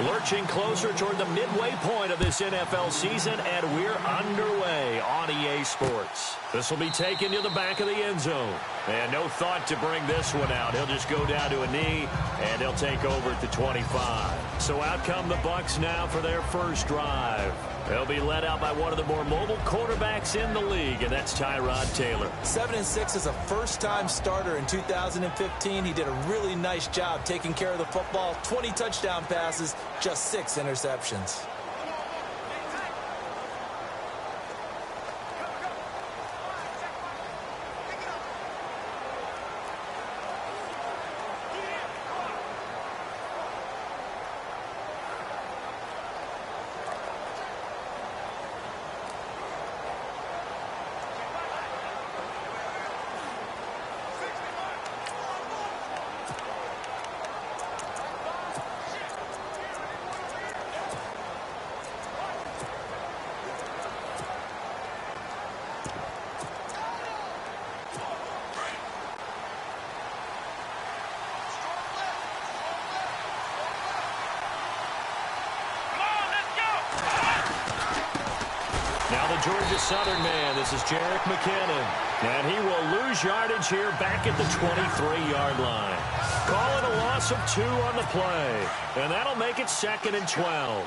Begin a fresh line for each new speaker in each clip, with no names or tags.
Lurching closer toward the midway point of this NFL season, and we're underway on EA Sports. This will be taken to the back of the end zone. And no thought to bring this one out. He'll just go down to a knee, and he'll take over at the 25. So out come the Bucs now for their first drive. They'll be led out by one of the more mobile quarterbacks in the league, and that's Tyrod Taylor.
7-6 as a first-time starter in 2015. He did a really nice job taking care of the football. 20 touchdown passes, just 6 interceptions.
Georgia Southern man, this is Jerick McKinnon. And he will lose yardage here back at the 23-yard line. Call it a loss of 2 on the play. And that'll make it 2nd and 12.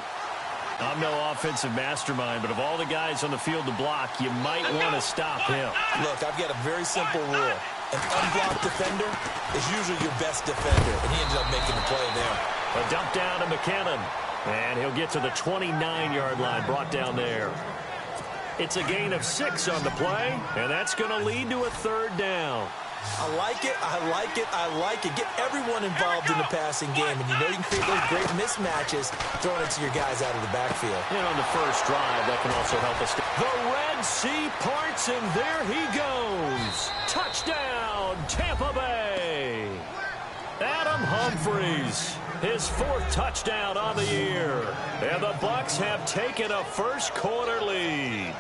I'm no offensive mastermind, but of all the guys on the field to block, you might want to stop him.
Look, I've got a very simple rule. An unblocked defender is usually your best defender, and he ended up making the play there.
A dump down to McKinnon. And he'll get to the 29-yard line, brought down there. It's a gain of 6 on the play, and that's going to lead to a 3rd down.
I like it, I like it, I like it. Get everyone involved in the passing game, and you know you can create those great mismatches throwing it to your guys out of the backfield.
And on the first drive, that can also help us. The Red Sea parts, and there he goes. Touchdown, Tampa Bay. Adam Humphries, his 4th touchdown on the year. And the Bucs have taken a first-quarter lead.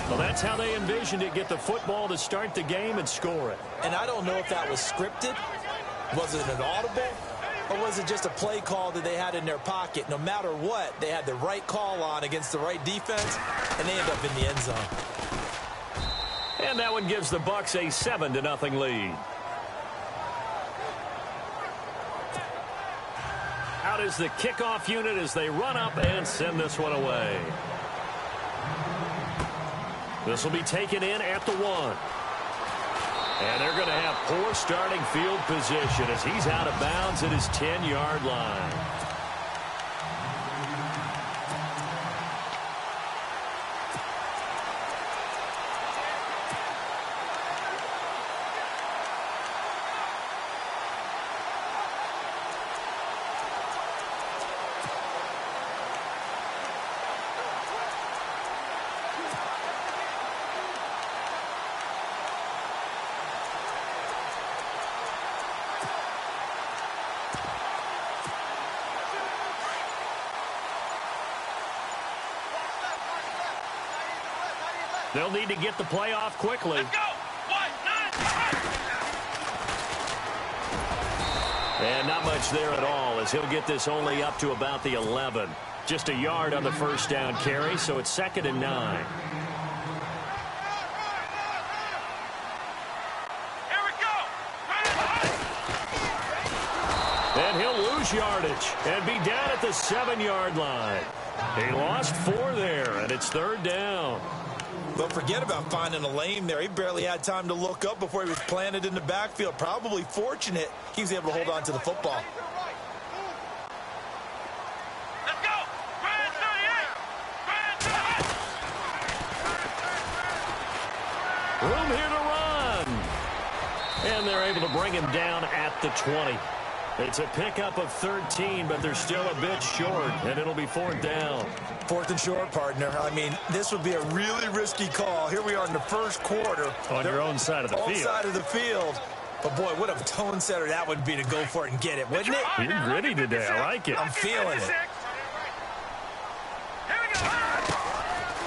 Well, that's how they envisioned it, get the football to start the game and score it.
And I don't know if that was scripted. Was it an audible? Or was it just a play call that they had in their pocket? No matter what, they had the right call on against the right defense, and they end up in the end zone.
And that one gives the Bucs a 7-0 lead. Out is the kickoff unit as they run up and send this one away. This will be taken in at the 1. And they're going to have poor starting field position as he's out of bounds at his 10-yard line. They'll need to get the play off quickly.
Let's go. 1, 9.
And not much there at all as he'll get this only up to about the 11. Just a yard on the first down carry, so it's 2nd and 9.
Here we go.
And he'll lose yardage and be down at the 7-yard line. He lost 4 there, and it's 3rd down.
Don't forget about finding a lane there. He barely had time to look up before he was planted in the backfield. Probably fortunate he was able to hold on to the football.
Let's go. Grand 38.
Room here to run. And they're able to bring him down at the 20. It's a pickup of 13, but they're still a bit short, and it'll be 4th down.
4th and short, partner. I mean, this would be a really risky call. Here we are in the first quarter.
On your own side of the field.
On side of the field. But, boy, what a tone setter that would be to go for it and get it, wouldn't it?
You're gritty today. I like it.
I'm feeling it.
Here we go.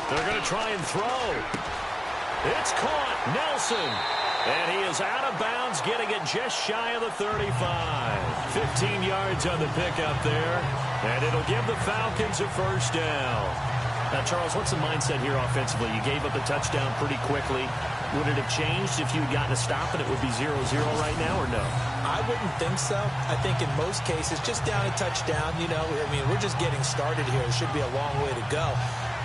They're going to try and throw. It's caught. Nelson. And he is out of bounds, getting it just shy of the 35. 15 yards on the pickup there, and it'll give the Falcons a first down. Now, Charles, what's the mindset here offensively? You gave up a touchdown pretty quickly. Would it have changed if you had gotten a stop and it would be 0-0 right now, or no?
I wouldn't think so. I think in most cases, just down a touchdown, you know, I mean, we're just getting started here. It should be a long way to go.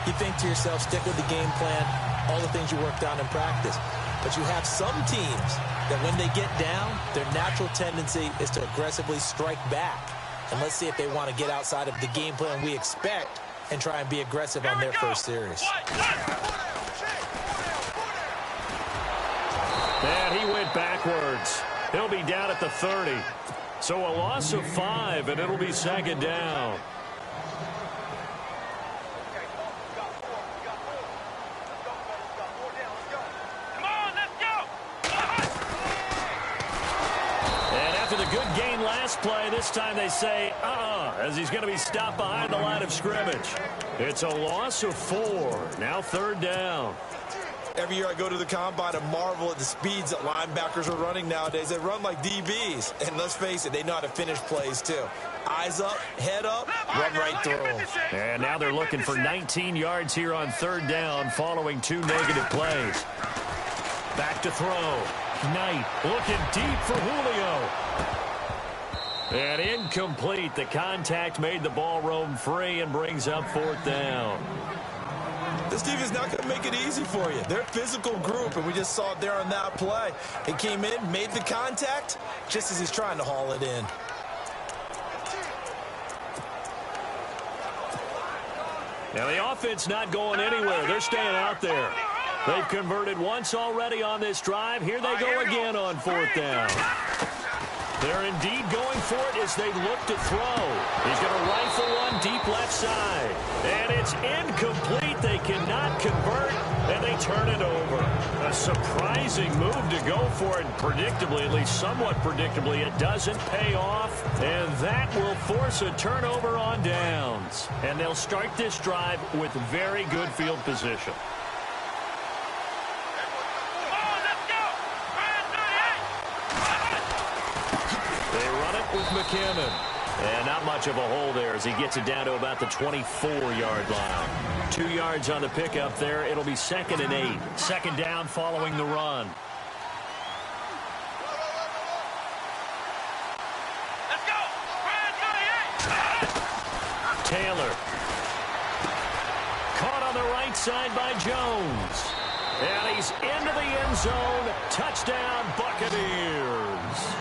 You think to yourself, stick with the game plan, all the things you worked on in practice. But you have some teams that when they get down, their natural tendency is to aggressively strike back. And let's see if they want to get outside of the game plan we expect and try and be aggressive on their first series.
And he went backwards. He'll be down at the 30. So a loss of 5, and it'll be second down. Good gain last play. This time they say, as he's going to be stopped behind the line of scrimmage. It's a loss of 4. Now third down.
Every year I go to the combine and marvel at the speeds that linebackers are running nowadays. They run like DBs. And let's face it, they know how to finish plays too. Eyes up, head up, run right through them.
And now they're looking for 19 yards here on third down following 2 negative plays. Back to throw. Knight looking deep for Julio. And incomplete. The contact made the ball roam free and brings up fourth down.
This team is not going to make it easy for you. They're a physical group, and we just saw it there on that play. He came in, made the contact, just as he's trying to haul it in.
Now the offense not going anywhere. They're staying out there. They've converted once already on this drive. Here they go again on fourth down. They're indeed going for it as they look to throw. He's going to rifle one deep left side. And it's incomplete. They cannot convert, and they turn it over. A surprising move to go for it. Predictably, at least somewhat predictably, it doesn't pay off. And that will force a turnover on downs. And they'll start this drive with very good field position. With McKinnon. And not much of a hole there as he gets it down to about the 24-yard line. 2 yards on the pickup there. It'll be second and 8. Second down following the run.
Let's go.
Taylor. Caught on the right side by Jones. And he's into the end zone. Touchdown, Buccaneers.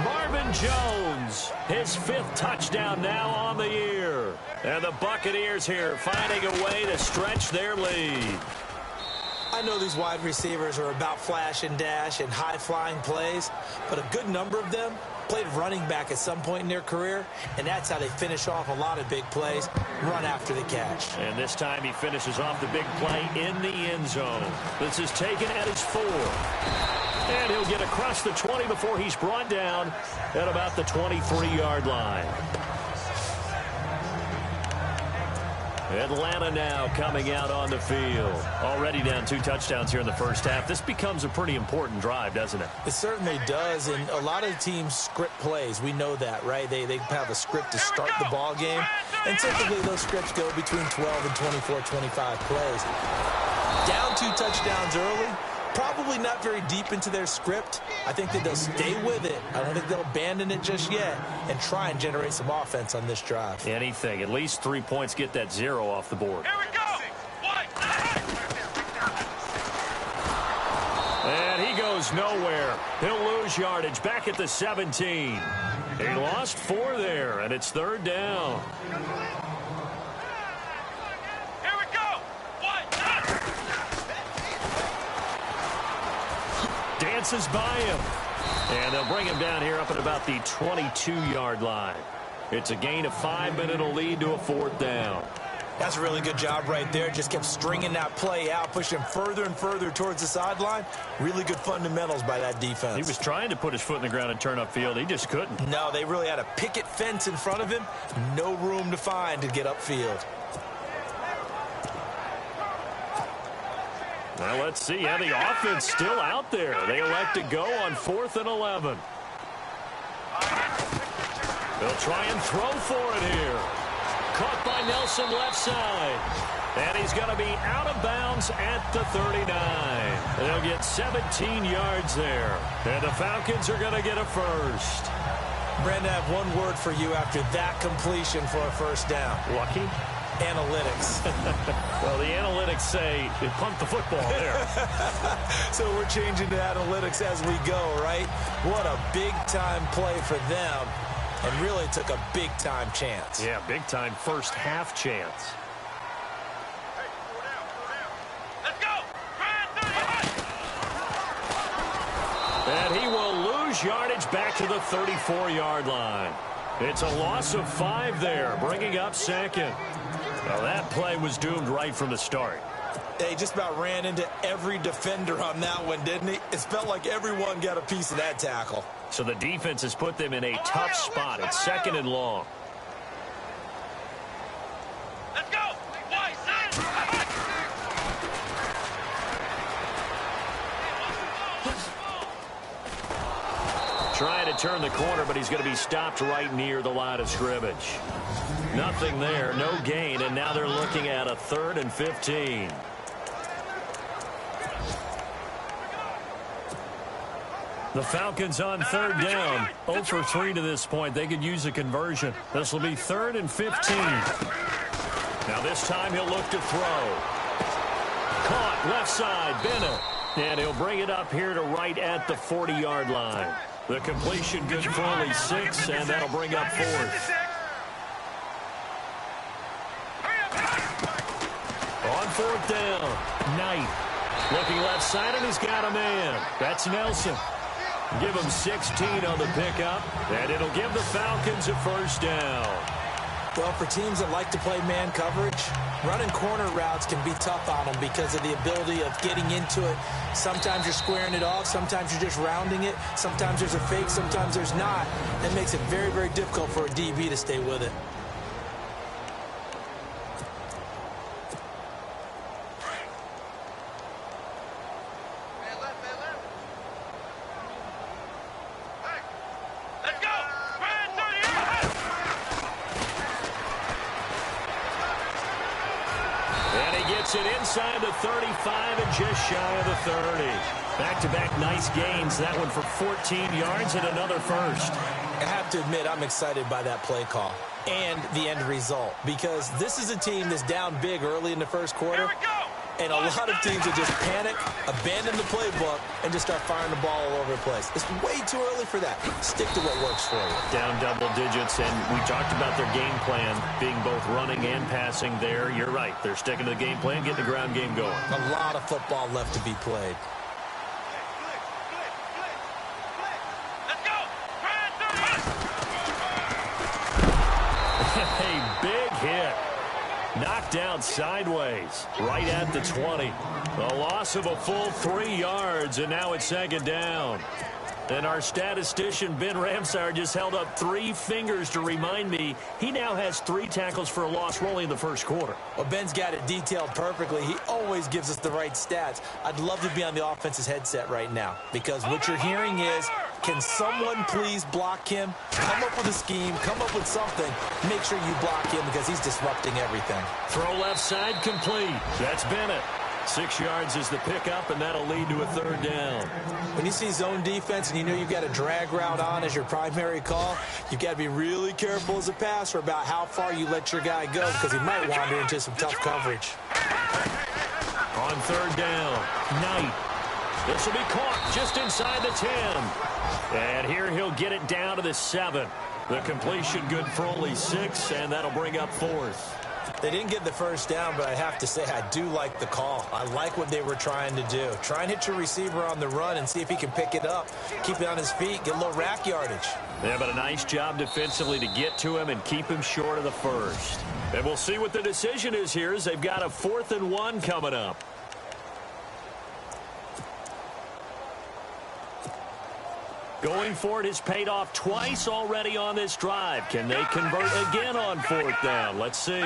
Marvin Jones, his 5th touchdown now on the year. And the Buccaneers here finding a way to stretch their lead.
I know these wide receivers are about flash and dash and high-flying plays, but a good number of them played running back at some point in their career, and that's how they finish off a lot of big plays, run after the catch.
And this time he finishes off the big play in the end zone. This is taken at his 4. And he'll get across the 20 before he's brought down at about the 23-yard line. Atlanta now coming out on the field. Already down 2 touchdowns here in the first half. This becomes a pretty important drive, doesn't it?
It certainly does, and a lot of teams script plays. We know that, right? They have a script to start the ball game, and typically those scripts go between 12 and 24, 25 plays. Down 2 touchdowns early. Probably not very deep into their script. I think that they'll stay with it. I don't think they'll abandon it just yet and try and generate some offense on this drive.
Anything. At least 3 points get that 0 off the board.
Here we go.
And he goes nowhere. He'll lose yardage back at the 17. He lost 4 there, and it's third down. Dances by him. And they'll bring him down here up at about the 22-yard line. It's a gain of 5, but it'll lead to a fourth down.
That's a really good job right there. Just kept stringing that play out, pushing him further and further towards the sideline. Really good fundamentals by that defense.
He was trying to put his foot in the ground and turn upfield. He just couldn't.
No, they really had a picket fence in front of him. No room to find to get upfield.
Well, let's see. Yeah, the offense still out there. They elect to go on 4th and 11. They'll try and throw for it here. Caught by Nelson left side. And he's going to be out of bounds at the 39. They'll get 17 yards there. And the Falcons are going to get a first.
Brandon, I have one word for you after that completion for a first down.
Lucky?
Analytics.
Well, the analytics say they pumped the football there.
So we're changing to analytics as we go, right? What a big-time play for them. And really took a big-time chance.
Yeah, big-time first half chance.
Let's go.
And he will lose yardage back to the 34-yard line. It's a loss of 5 there, bringing up second. Well, that play was doomed right from the start.
They just about ran into every defender on that one, didn't he? It felt like everyone got a piece of that tackle.
So the defense has put them in a tough spot. It's 2nd and long.
Let's go. Why, son?
Trying to turn the corner, but he's going to be stopped right near the line of scrimmage. Nothing there, no gain, and now they're looking at a 3rd and 15. The Falcons on 3rd down. 0 for 3 to this point. They could use a conversion. This will be 3rd and 15. Now this time he'll look to throw. Caught left side, Bennett. And he'll bring it up here to right at the 40-yard line. The completion good for only 6, and that'll bring up 4th. On 4th down, Knight. Looking left side, and he's got a man. That's Nelson. Give him 16 on the pickup, and it'll give the Falcons a first down.
Well, for teams that like to play man coverage, running corner routes can be tough on them because of the ability of getting into it. Sometimes you're squaring it off. Sometimes you're just rounding it. Sometimes there's a fake. Sometimes there's not. That makes it very, very difficult for a DB to stay with it.
It inside the 35 and just shy of the 30. Back-to-back nice gains. That one for 14 yards and another first.
I have to admit, I'm excited by that play call and the end result because this is a team that's down big early in the first quarter. And a lot of teams will just panic, abandon the playbook, and just start firing the ball all over the place. It's way too early for that. Stick to what works for you.
Down double digits, and we talked about their game plan being both running and passing there. You're right. They're sticking to the game plan, getting the ground game going.
A lot of football left to be played.
Let's go.
A big hit. Knocked down sideways, right at the 20. A loss of a full 3 yards, and now it's 2nd down. And our statistician, Ben Ramsar, just held up 3 fingers to remind me he now has 3 tackles for a loss rolling in the first quarter.
Well, Ben's got it detailed perfectly. He always gives us the right stats. I'd love to be on the offense's headset right now because what you're hearing is, can someone please block him? Come up with a scheme. Come up with something. Make sure you block him because he's disrupting everything.
Throw left side complete. That's Bennett. 6 yards is the pickup, and that'll lead to a 3rd down.
When you see zone defense and you know you've got a drag route on as your primary call, you've got to be really careful as a passer about how far you let your guy go because he might wander into some tough coverage.
On 3rd down, Knight. This will be caught just inside the 10. And here he'll get it down to the 7. The completion good for only 6, and that'll bring up 4th.
They didn't get the first down, but I have to say I do like the call. I like what they were trying to do. Try and hit your receiver on the run and see if he can pick it up, keep it on his feet, get a little rack yardage.
Yeah, but a nice job defensively to get to him and keep him short of the first. And we'll see what the decision is here as they've got a 4th and 1 coming up. Going for it has paid off twice already on this drive. Can they convert again on 4th down? Let's see.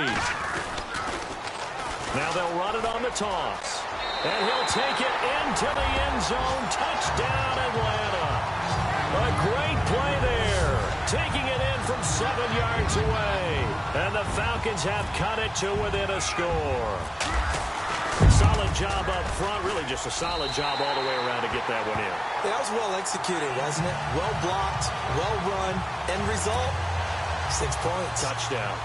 Now they'll run it on the toss. And he'll take it into the end zone. Touchdown, Atlanta. A great play there. Taking it in from 7 yards away. And the Falcons have cut it to within a score. Solid job up front. Really just a solid job all the way around to get that one in.
That was well executed, wasn't it? Well blocked, well run. End result, 6 points.
Touchdown.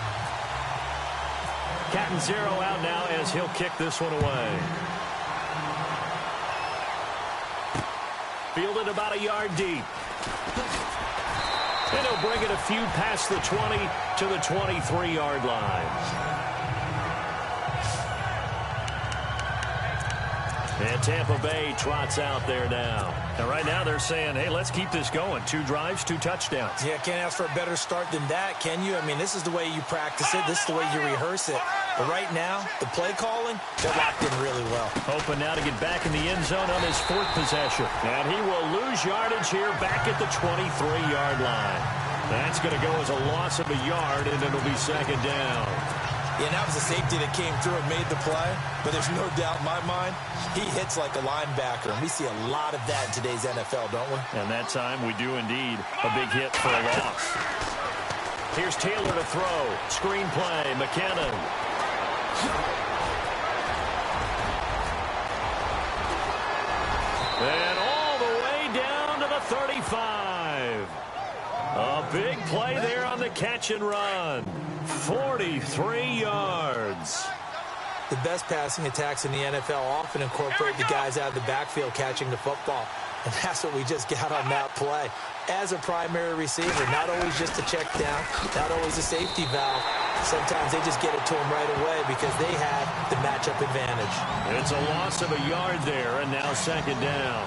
Cat and zero out now as he'll kick this one away. Fielded about a yard deep. And he'll bring it a few past the 20 to the 23-yard line. And Tampa Bay trots out there now. And right now they're saying, hey, let's keep this going. 2 drives, 2 touchdowns.
Yeah, can't ask for a better start than that, can you? I mean, this is the way you practice it. This is the way you rehearse it. But right now, the play calling, they're locked in really well.
Hoping now to get back in the end zone on his 4th possession. And he will lose yardage here back at the 23-yard line. That's going to go as a loss of a yard, and it'll be 2nd down.
Yeah, and that was a safety that came through and made the play. But there's no doubt in my mind, he hits like a linebacker. And we see a lot of that in today's NFL, don't we?
And that time we do indeed. A big hit for a loss. Here's Taylor to throw. Screen play, McKinnon. And all the way down to the 35. A big play there on the catch and run. 43 yards.
The best passing attacks in the NFL often incorporate the guys out of the backfield catching the football. And that's what we just got on that play. As a primary receiver, not always just a check down, not always a safety valve. Sometimes they just get it to him right away because they had the matchup advantage.
It's a loss of a yard there, and now 2nd down.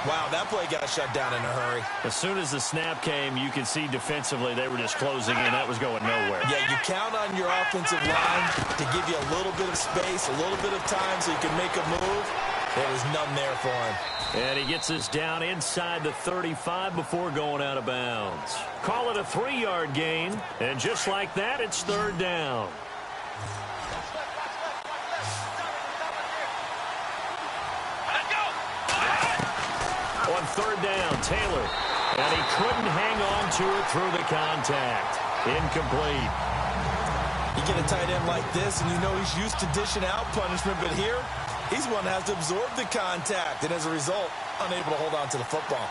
Wow, that play got shut down in a hurry.
As soon as the snap came, you could see defensively they were just closing in. That was going nowhere.
Yeah, you count on your offensive line to give you a little bit of space, a little bit of time so you can make a move. There was none there for him.
And he gets us down inside the 35 before going out of bounds. Call it a 3-yard gain, and just like that, it's 3rd down. On 3rd down, Taylor. And he couldn't hang on to it through the contact. Incomplete.
You get a tight end like this, and you know he's used to dishing out punishment, but here, he's one that has to absorb the contact, and as a result, unable to hold on to the football.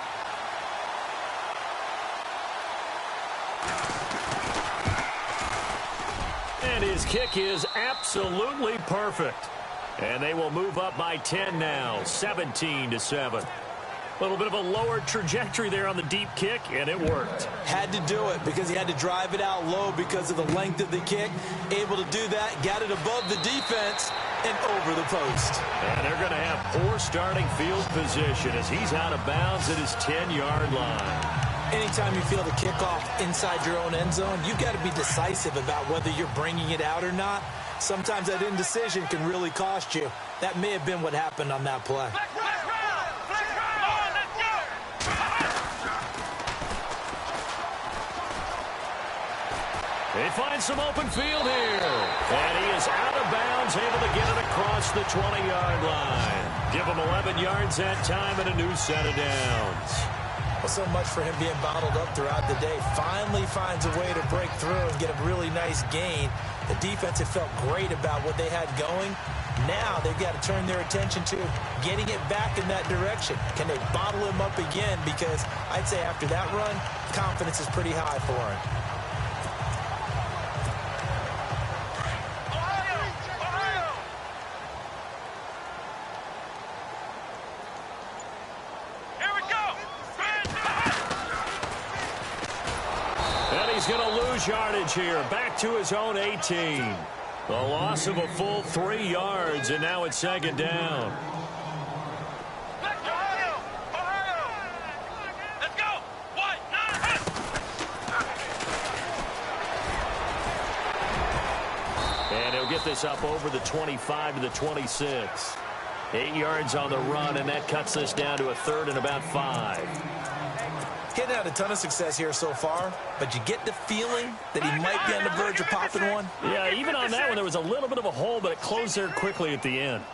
And his kick is absolutely perfect. And they will move up by 10 now, 17-7. A little bit of a lower trajectory there on the deep kick, and it worked.
Had to do it because he had to drive it out low because of the length of the kick. Able to do that, got it above the defense and over the post.
And they're going to have poor starting field position as he's out of bounds at his 10-yard line.
Anytime you feel the kickoff inside your own end zone, you've got to be decisive about whether you're bringing it out or not. Sometimes that indecision can really cost you. That may have been what happened on that play.
They find some open field here. And he is out of bounds, able to get it across the 20-yard line. Give him 11 yards that time and a new set of downs.
Well, so much for him being bottled up throughout the day. Finally finds a way to break through and get a really nice gain. The defense had felt great about what they had going. Now they've got to turn their attention to getting it back in that direction. Can they bottle him up again? Because I'd say after that run, confidence is pretty high for him.
He's going to lose yardage here. Back to his own 18. The loss of a full 3 yards, and now it's 2nd down.
Let's go. One, nine.
And he'll get this up over the 25 to the 26. 8 yards on the run, and that cuts this down to a 3rd and about 5.
Getting had a ton of success here so far, but you get the feeling that he might be on the verge of popping one.
Yeah, even on that one, there was a little bit of a hole, but it closed there quickly at the end.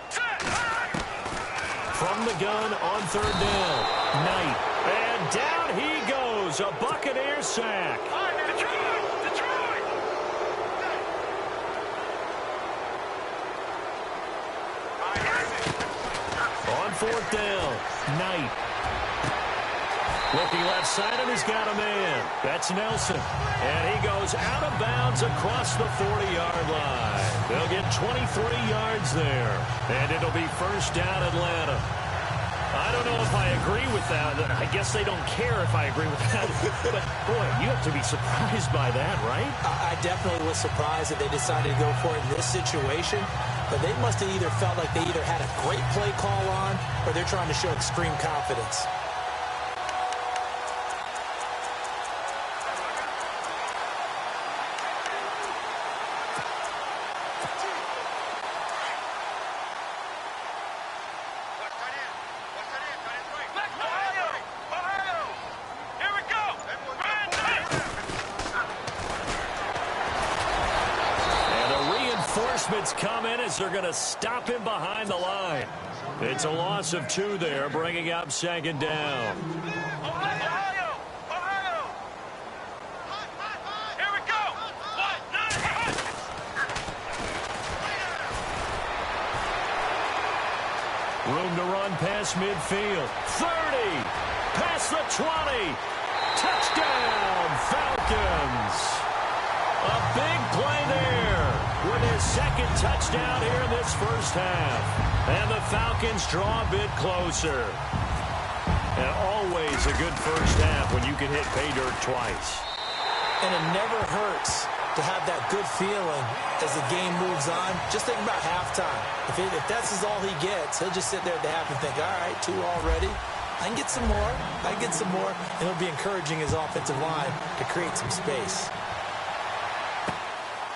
from the gun on third down. Knight. And down he goes. A Buccaneer sack.
Detroit!
On fourth down. Knight. Looking left side, and he's got a man. That's Nelson. And he goes out of bounds across the 40-yard line. They'll get 23 yards there. And it'll be first down Atlanta. I don't know if I agree with that. I guess they don't care if I agree with that. But, boy, you have to be surprised by that, right?
I definitely was surprised that they decided to go for it in this situation. But they must have either felt like they either had a great play call on or they're trying to show extreme confidence.
Come in as they're going to stop him behind the line. It's a loss of 2 there, bringing up second down.
Ohio! Here we go!
Room to run past midfield. 30. Past the 20. Touchdown, Falcons. A big play there with his second touchdown here in this first half. And the Falcons draw a bit closer. And always a good first half when you can hit pay dirt twice.
And it never hurts to have that good feeling as the game moves on. Just think about halftime. If that's all he gets, he'll just sit there at the half and think, all right, 2 already. I can get some more. I can get some more. And it'll be encouraging his offensive line to create some space.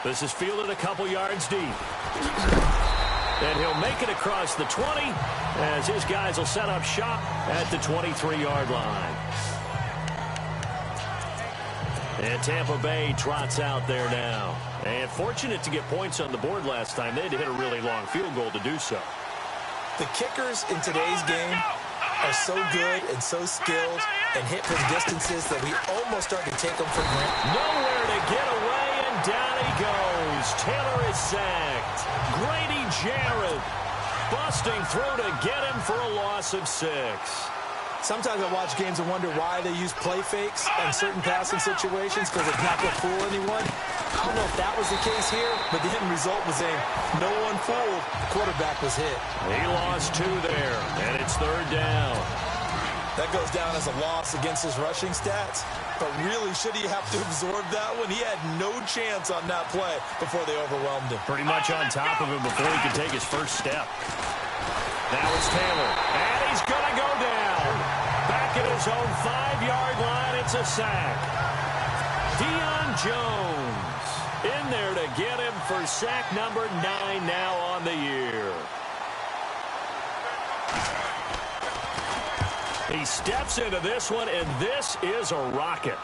This is fielded a couple yards deep. And he'll make it across the 20 as his guys will set up shop at the 23-yard line. And Tampa Bay trots out there now. And fortunate to get points on the board last time. They had to hit a really long field goal to do so.
The kickers in today's game are so good and so skilled and hit from distances that we almost start to take them for granted.
Nowhere to get away, and down he goes. Taylor is sacked. Grady Jarrett busting through to get him for a loss of 6.
Sometimes I watch games and wonder why they use play fakes on certain passing situations because it's not going to fool anyone. I don't know if that was the case here, but the end result was no one fooled. The quarterback was hit.
He lost 2 there, and it's third down.
That goes down as a loss against his rushing stats. But really, should he have to absorb that one? He had no chance on that play before they overwhelmed him.
Pretty much on top of him before he could take his first step. Now it's Taylor, and he's going to go down. Back at his own 5-yard line, it's a sack. Deion Jones in there to get him for sack number 9 now on the year. He steps into this one, and this is a rocket.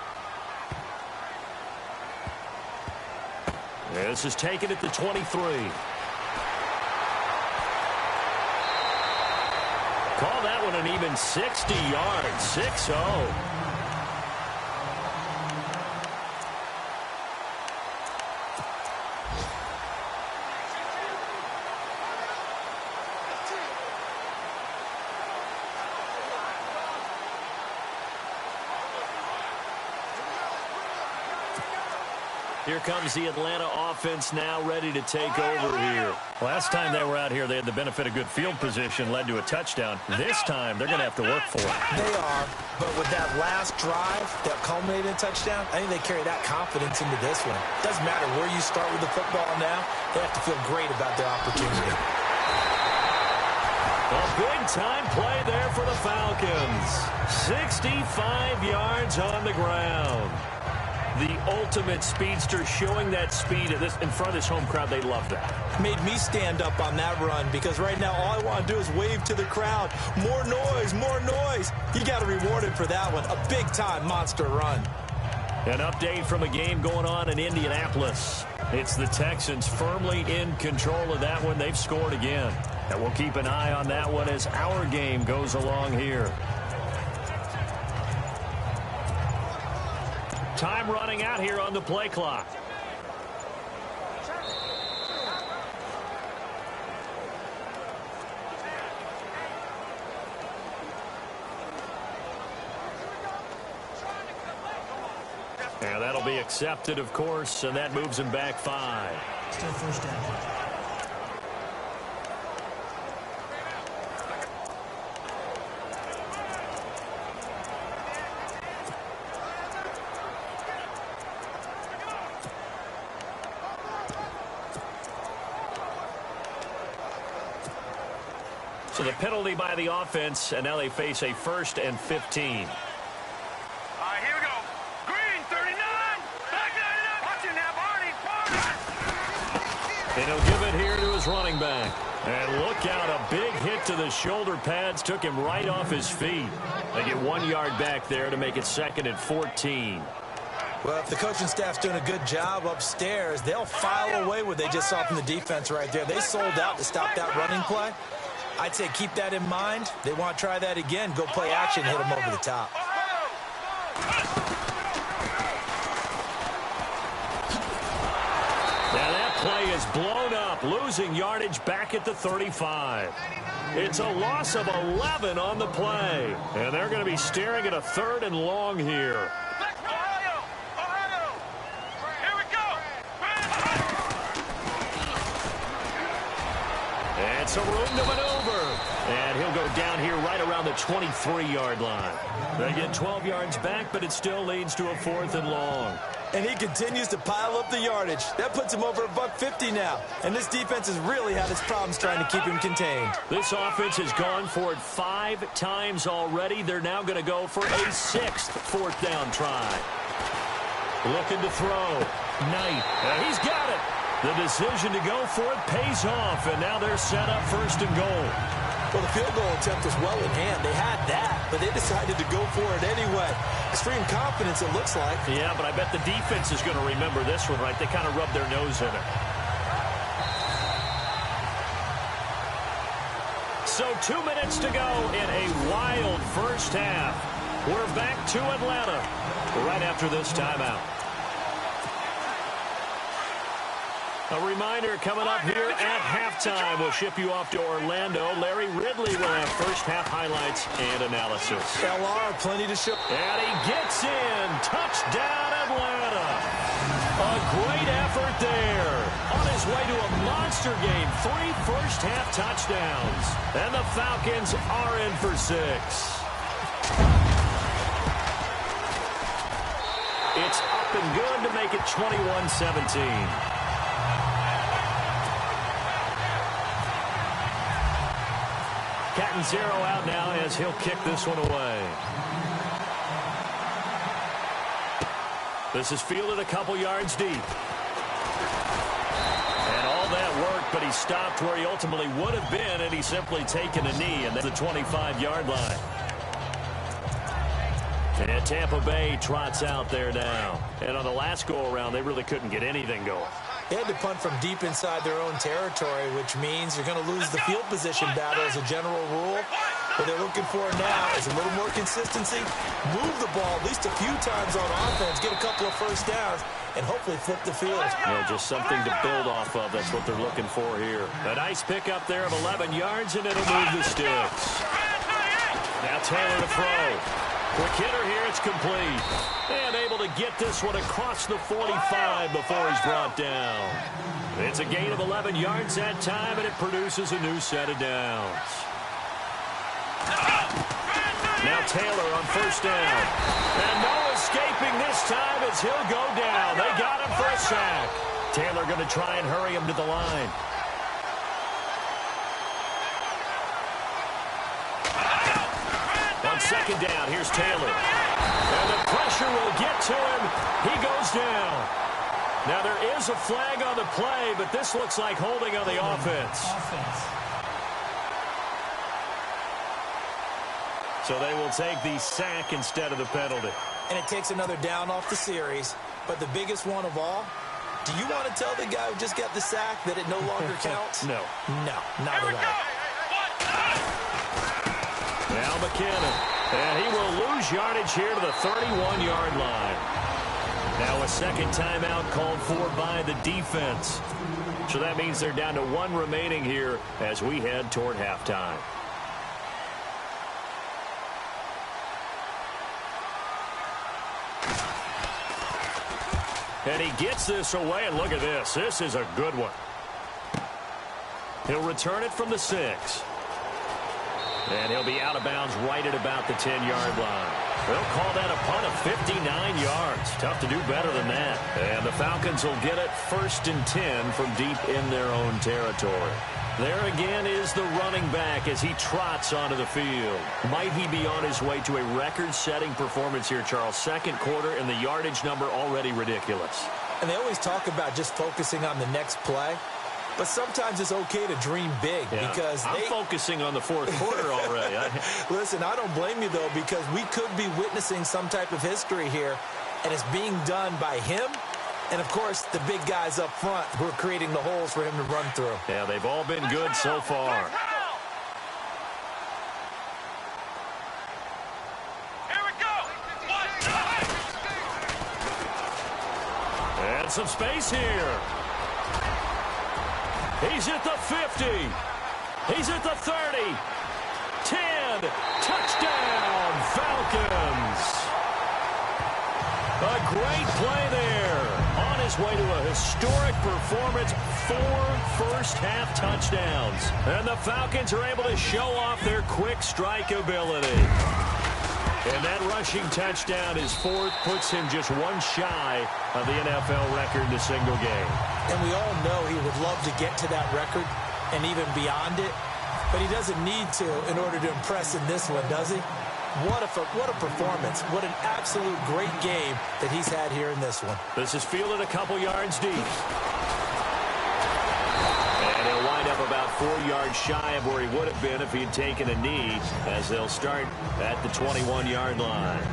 This is taken at the 23. Call that one an even 60 yards, 6-0. Here comes the Atlanta offense now ready to take over here. Last time they were out here, they had the benefit of good field position, led to a touchdown. This time, they're going to have to work for it.
They are, but with that last drive that culminated in a touchdown, I think they carry that confidence into this one. Doesn't matter where you start with the football now, they have to feel great about their opportunity.
A big-time play there for the Falcons. 65 yards on the ground. The ultimate speedster, showing that speed in front of this home crowd. They love that.
Made me stand up on that run because right now all I want to do is wave to the crowd. More noise, more noise. You got to reward him for that one. A big-time monster run.
An update from a game going on in Indianapolis. It's the Texans firmly in control of that one. They've scored again. And we'll keep an eye on that one as our game goes along here. Time running out here on the play clock. And that'll be accepted, of course, and that moves him back 5.
Still first down.
So the penalty by the offense, and now they face a 1st and 15. And he'll give it here to his running back. And look out, a big hit to the shoulder pads took him right off his feet. They get 1 yard back there to make it 2nd and 14.
Well, if the coaching staff's doing a good job upstairs, they'll file away what they just saw from the defense right there. They sold out to stop that running play. I'd say keep that in mind. They want to try that again. Go play action, hit them over the top.
Now that play is blown up, losing yardage back at the 35. It's a loss of 11 on the play. And they're going to be staring at a 3rd and long here. And some room to maneuver. And he'll go down here right around the 23-yard line. They get 12 yards back, but it still leads to a 4th and long.
And he continues to pile up the yardage. That puts him over $150 now. And this defense has really had its problems trying to keep him contained.
This offense has gone for it 5 times already. They're now going to go for a 6th 4th down try. Looking to throw. Knight. He's got it. The decision to go for it pays off. And now they're set up 1st and goal.
Well, the field goal attempt was well in hand. They had that, but they decided to go for it anyway. Extreme confidence, it looks like.
Yeah, but I bet the defense is going to remember this one, right? They kind of rubbed their nose in it. So 2 minutes to go in a wild first half. We're back to Atlanta right after this timeout. A reminder coming up here at halftime. We'll ship you off to Orlando. Larry Ridley will have first half highlights and analysis.
LR, plenty to show.
And he gets in. Touchdown, Atlanta. A great effort there. On his way to a monster game. 3 first half touchdowns. And the Falcons are in for 6. It's up and good to make it 21-17. Catanzaro out now as he'll kick this one away. This is fielded a couple yards deep. And all that worked, but he stopped where he ultimately would have been, and he's simply taken a knee, and that's the 25-yard line. And Tampa Bay trots out there now. And on the last go-around, they really couldn't get anything going.
They had to punt from deep inside their own territory, which means you're going to lose the field position battle as a general rule. What they're looking for now is a little more consistency, move the ball at least a few times on offense, get a couple of first downs, and hopefully flip the field.
Yeah, just something to build off of. That's what they're looking for here. A nice pickup there of 11 yards, and it'll move the sticks. Now Taylor to throw. Quick hitter here, it's complete. And able to get this one across the 45 before he's brought down. It's a gain of 11 yards that time, and it produces a new set of downs. Now Taylor on first down. And no escaping this time as he'll go down. They got him for a sack. Taylor going to try and hurry him to the line. On second down, here's Taylor. And the pressure will get to him. He goes down. Now there is a flag on the play, but this looks like holding on the offense. So they will take the sack instead of the penalty.
And it takes another down off the series. But the biggest one of all, do you want to tell the guy who just got the sack that it no longer counts?
No.
No, not at all.
Now McKinnon. And he will lose yardage here to the 31-yard line. Now a second timeout called for by the defense. So that means they're down to one remaining here as we head toward halftime. And he gets this away, and look at this. This is a good one. He'll return it from the 6. And he'll be out of bounds right at about the 10-yard line. They'll call that a punt of 59 yards. Tough to do better than that. And the Falcons will get it 1st and 10 from deep in their own territory. There again is the running back as he trots onto the field. Might he be on his way to a record-setting performance here, Charles? Second quarter and the yardage number already ridiculous.
And they always talk about just focusing on the next play. But sometimes it's okay to dream big because
I'm focusing on the fourth quarter already.
Listen, I don't blame you, though, because we could be witnessing some type of history here, and it's being done by him and, of course, the big guys up front who are creating the holes for him to run through.
Yeah, they've all been good so far.
Here we go.
And some space here. He's at the 50. He's at the 30. 10. Touchdown, Falcons. A great play there. On his way to a historic performance. 4 first-half touchdowns. And the Falcons are able to show off their quick strike ability. And that rushing touchdown, his 4th, puts him just one shy of the NFL record in a single game.
And we all know he would love to get to that record and even beyond it. But he doesn't need to in order to impress in this one, does he? What a performance. What an absolute great game that he's had here in this one.
This is fielded a couple yards deep. And he'll wind up about 4 yards shy of where he would have been if he had taken a knee, as they'll start at the 21-yard line.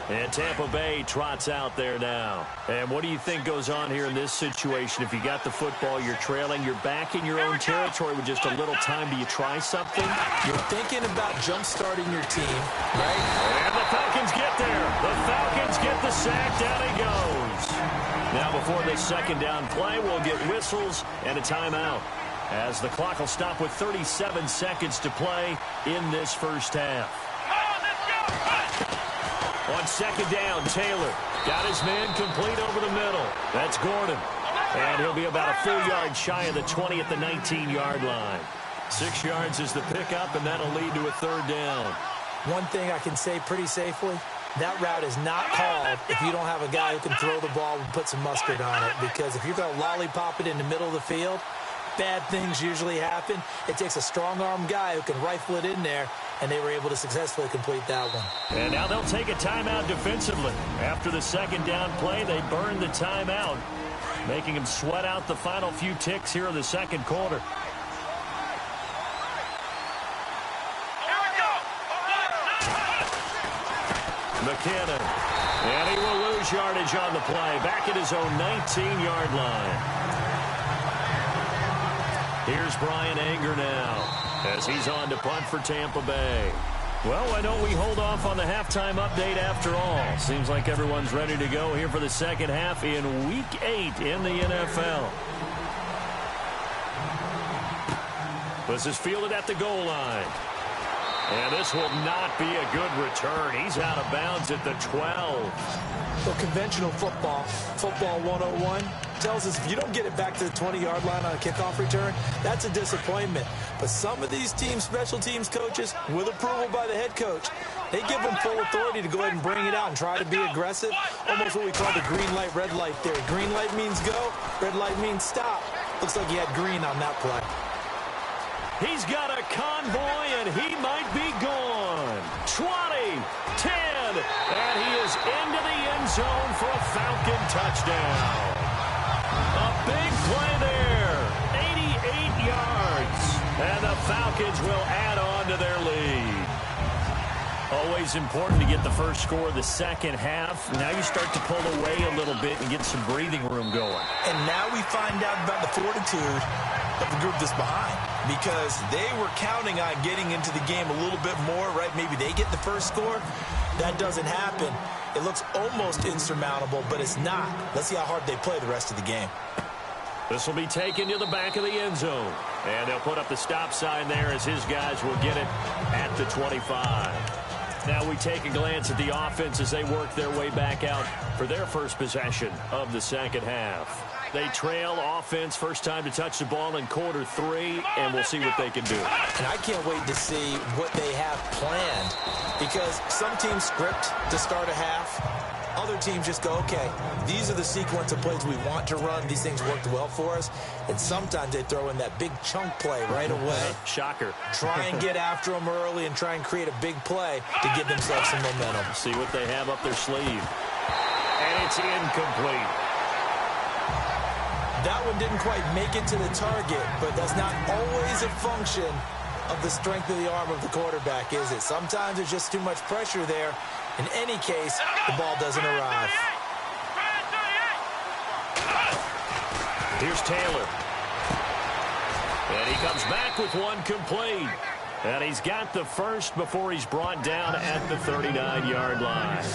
And Tampa Bay trots out there now. And what do you think goes on here in this situation? If you got the football, you're trailing, you're back in your own territory with just a little time. Do you try something?
You're thinking about jump-starting your team, right?
And the Falcons get there. The Falcons get the sack. Down he goes. Now before this second down play, we'll get whistles and a timeout, as the clock will stop with 37 seconds to play in this first half. On second down, Taylor got his man complete over the middle. That's Gordon. And he'll be about a full yard shy of the 20 at the 19-yard line. 6 yards is the pickup, and that'll lead to a third down.
One thing I can say pretty safely, that route is not called if you don't have a guy who can throw the ball and put some mustard on it. Because if you're going to lollipop it in the middle of the field, bad things usually happen. It takes a strong-arm guy who can rifle it in there, and they were able to successfully complete that one.
And now they'll take a timeout defensively. After the second down play, they burn the timeout, making them sweat out the final few ticks here in the second quarter.
Here we go.
McKinnon. And he will lose yardage on the play. Back at his own 19-yard line. Here's Brian Anger now, as he's on to punt for Tampa Bay. Well, why don't we hold off on the halftime update after all? Seems like everyone's ready to go here for the second half in Week 8 in the NFL. This is fielded at the goal line. And this will not be a good return. He's out of bounds at the 12.
So conventional football 101, tells us if you don't get it back to the 20-yard line on a kickoff return, that's a disappointment. But some of these teams, special teams coaches, with approval by the head coach, they give them full authority to go ahead and bring it out and try to be aggressive, almost what we call the green light, red light theory. Green light means go, red light means stop. Looks like he had green on that play.
He's got a convoy, and he might be gone. 20, 10, and he is into the end zone for a Falcon touchdown. A big play there, 88 yards. And the Falcons will add on to their lead. Always important to get the first score of the second half. Now you start to pull away a little bit and get some breathing room going.
And now we find out about the fortitude of the group that's behind, because they were counting on getting into the game a little bit more, right? Maybe they get the first score. That doesn't happen. It looks almost insurmountable, but it's not. Let's see how hard they play the rest of the game.
This will be taken to the back of the end zone. And they'll put up the stop sign there as his guys will get it at the 25. Now we take a glance at the offense as they work their way back out for their first possession of the second half. They trail offense, first time to touch the ball in quarter 3, and we'll see what they can do.
And I can't wait to see what they have planned, because some teams script to start a half. Other teams just go, okay, these are the sequence of plays we want to run. These things worked well for us. And sometimes they throw in that big chunk play right away.
Shocker.
Try and get after them early and try and create a big play to give themselves some momentum.
See what they have up their sleeve. And it's incomplete.
That one didn't quite make it to the target, but that's not always a function of the strength of the arm of the quarterback, is it? Sometimes there's just too much pressure there. In any case, the ball doesn't arrive.
Here's Taylor. And he comes back with one complete. And he's got the first before he's brought down at the 39-yard line.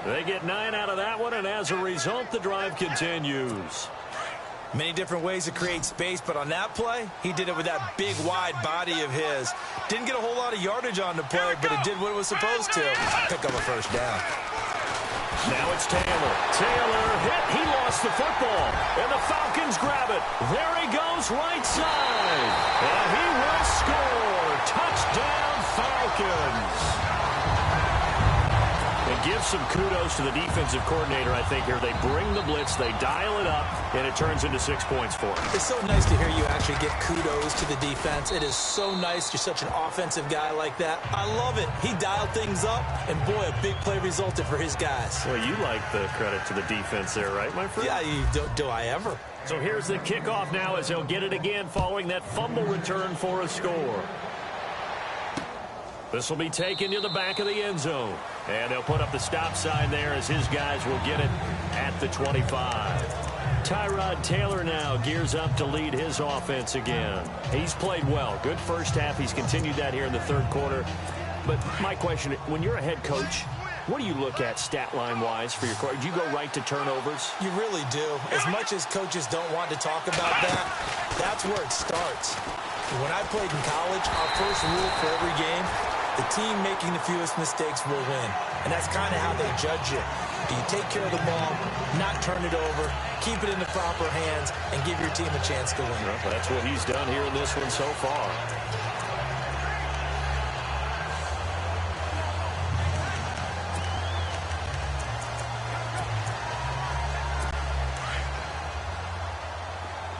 They get 9 out of that one, and as a result, the drive continues.
Many different ways to create space, but on that play, he did it with that big, wide body of his. Didn't get a whole lot of yardage on the play, but it did what it was supposed to. Pick up a first down.
Now it's Taylor. Taylor hit. He lost the football. And the Falcons grab it. There he goes, right side. And he will score. Touchdown, Falcons. And give some kudos to the defensive coordinator, I think, here. They bring the blitz, they dial it up, and it turns into 6 points for them.
It's so nice to hear you actually give kudos to the defense. It is so nice. You're such an offensive guy like that. I love it. He dialed things up, and boy, a big play resulted for his guys.
Well, you like the credit to the defense there, right, my friend?
Yeah, do I ever?
So here's the kickoff now as they'll get it again following that fumble return for a score. This will be taken to the back of the end zone. And they'll put up the stop sign there as his guys will get it at the 25. Tyrod Taylor now gears up to lead his offense again. He's played well. Good first half. He's continued that here in the third quarter. But my question, when you're a head coach, what do you look at stat line-wise for your coach? Do you go right to turnovers?
You really do. As much as coaches don't want to talk about that, that's where it starts. When I played in college, our first rule for every game, the team making the fewest mistakes will win. And that's kind of how they judge you. Do you take care of the ball, not turn it over, keep it in the proper hands, and give your team a chance to win?
Well, that's what he's done here in this one so far.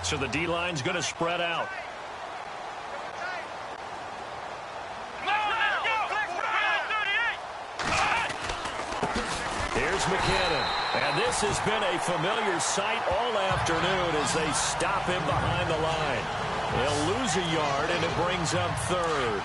So the D-line's going to spread out. Here's McKinnon. And this has been a familiar sight all afternoon as they stop him behind the line. They'll lose a yard, and it brings up third.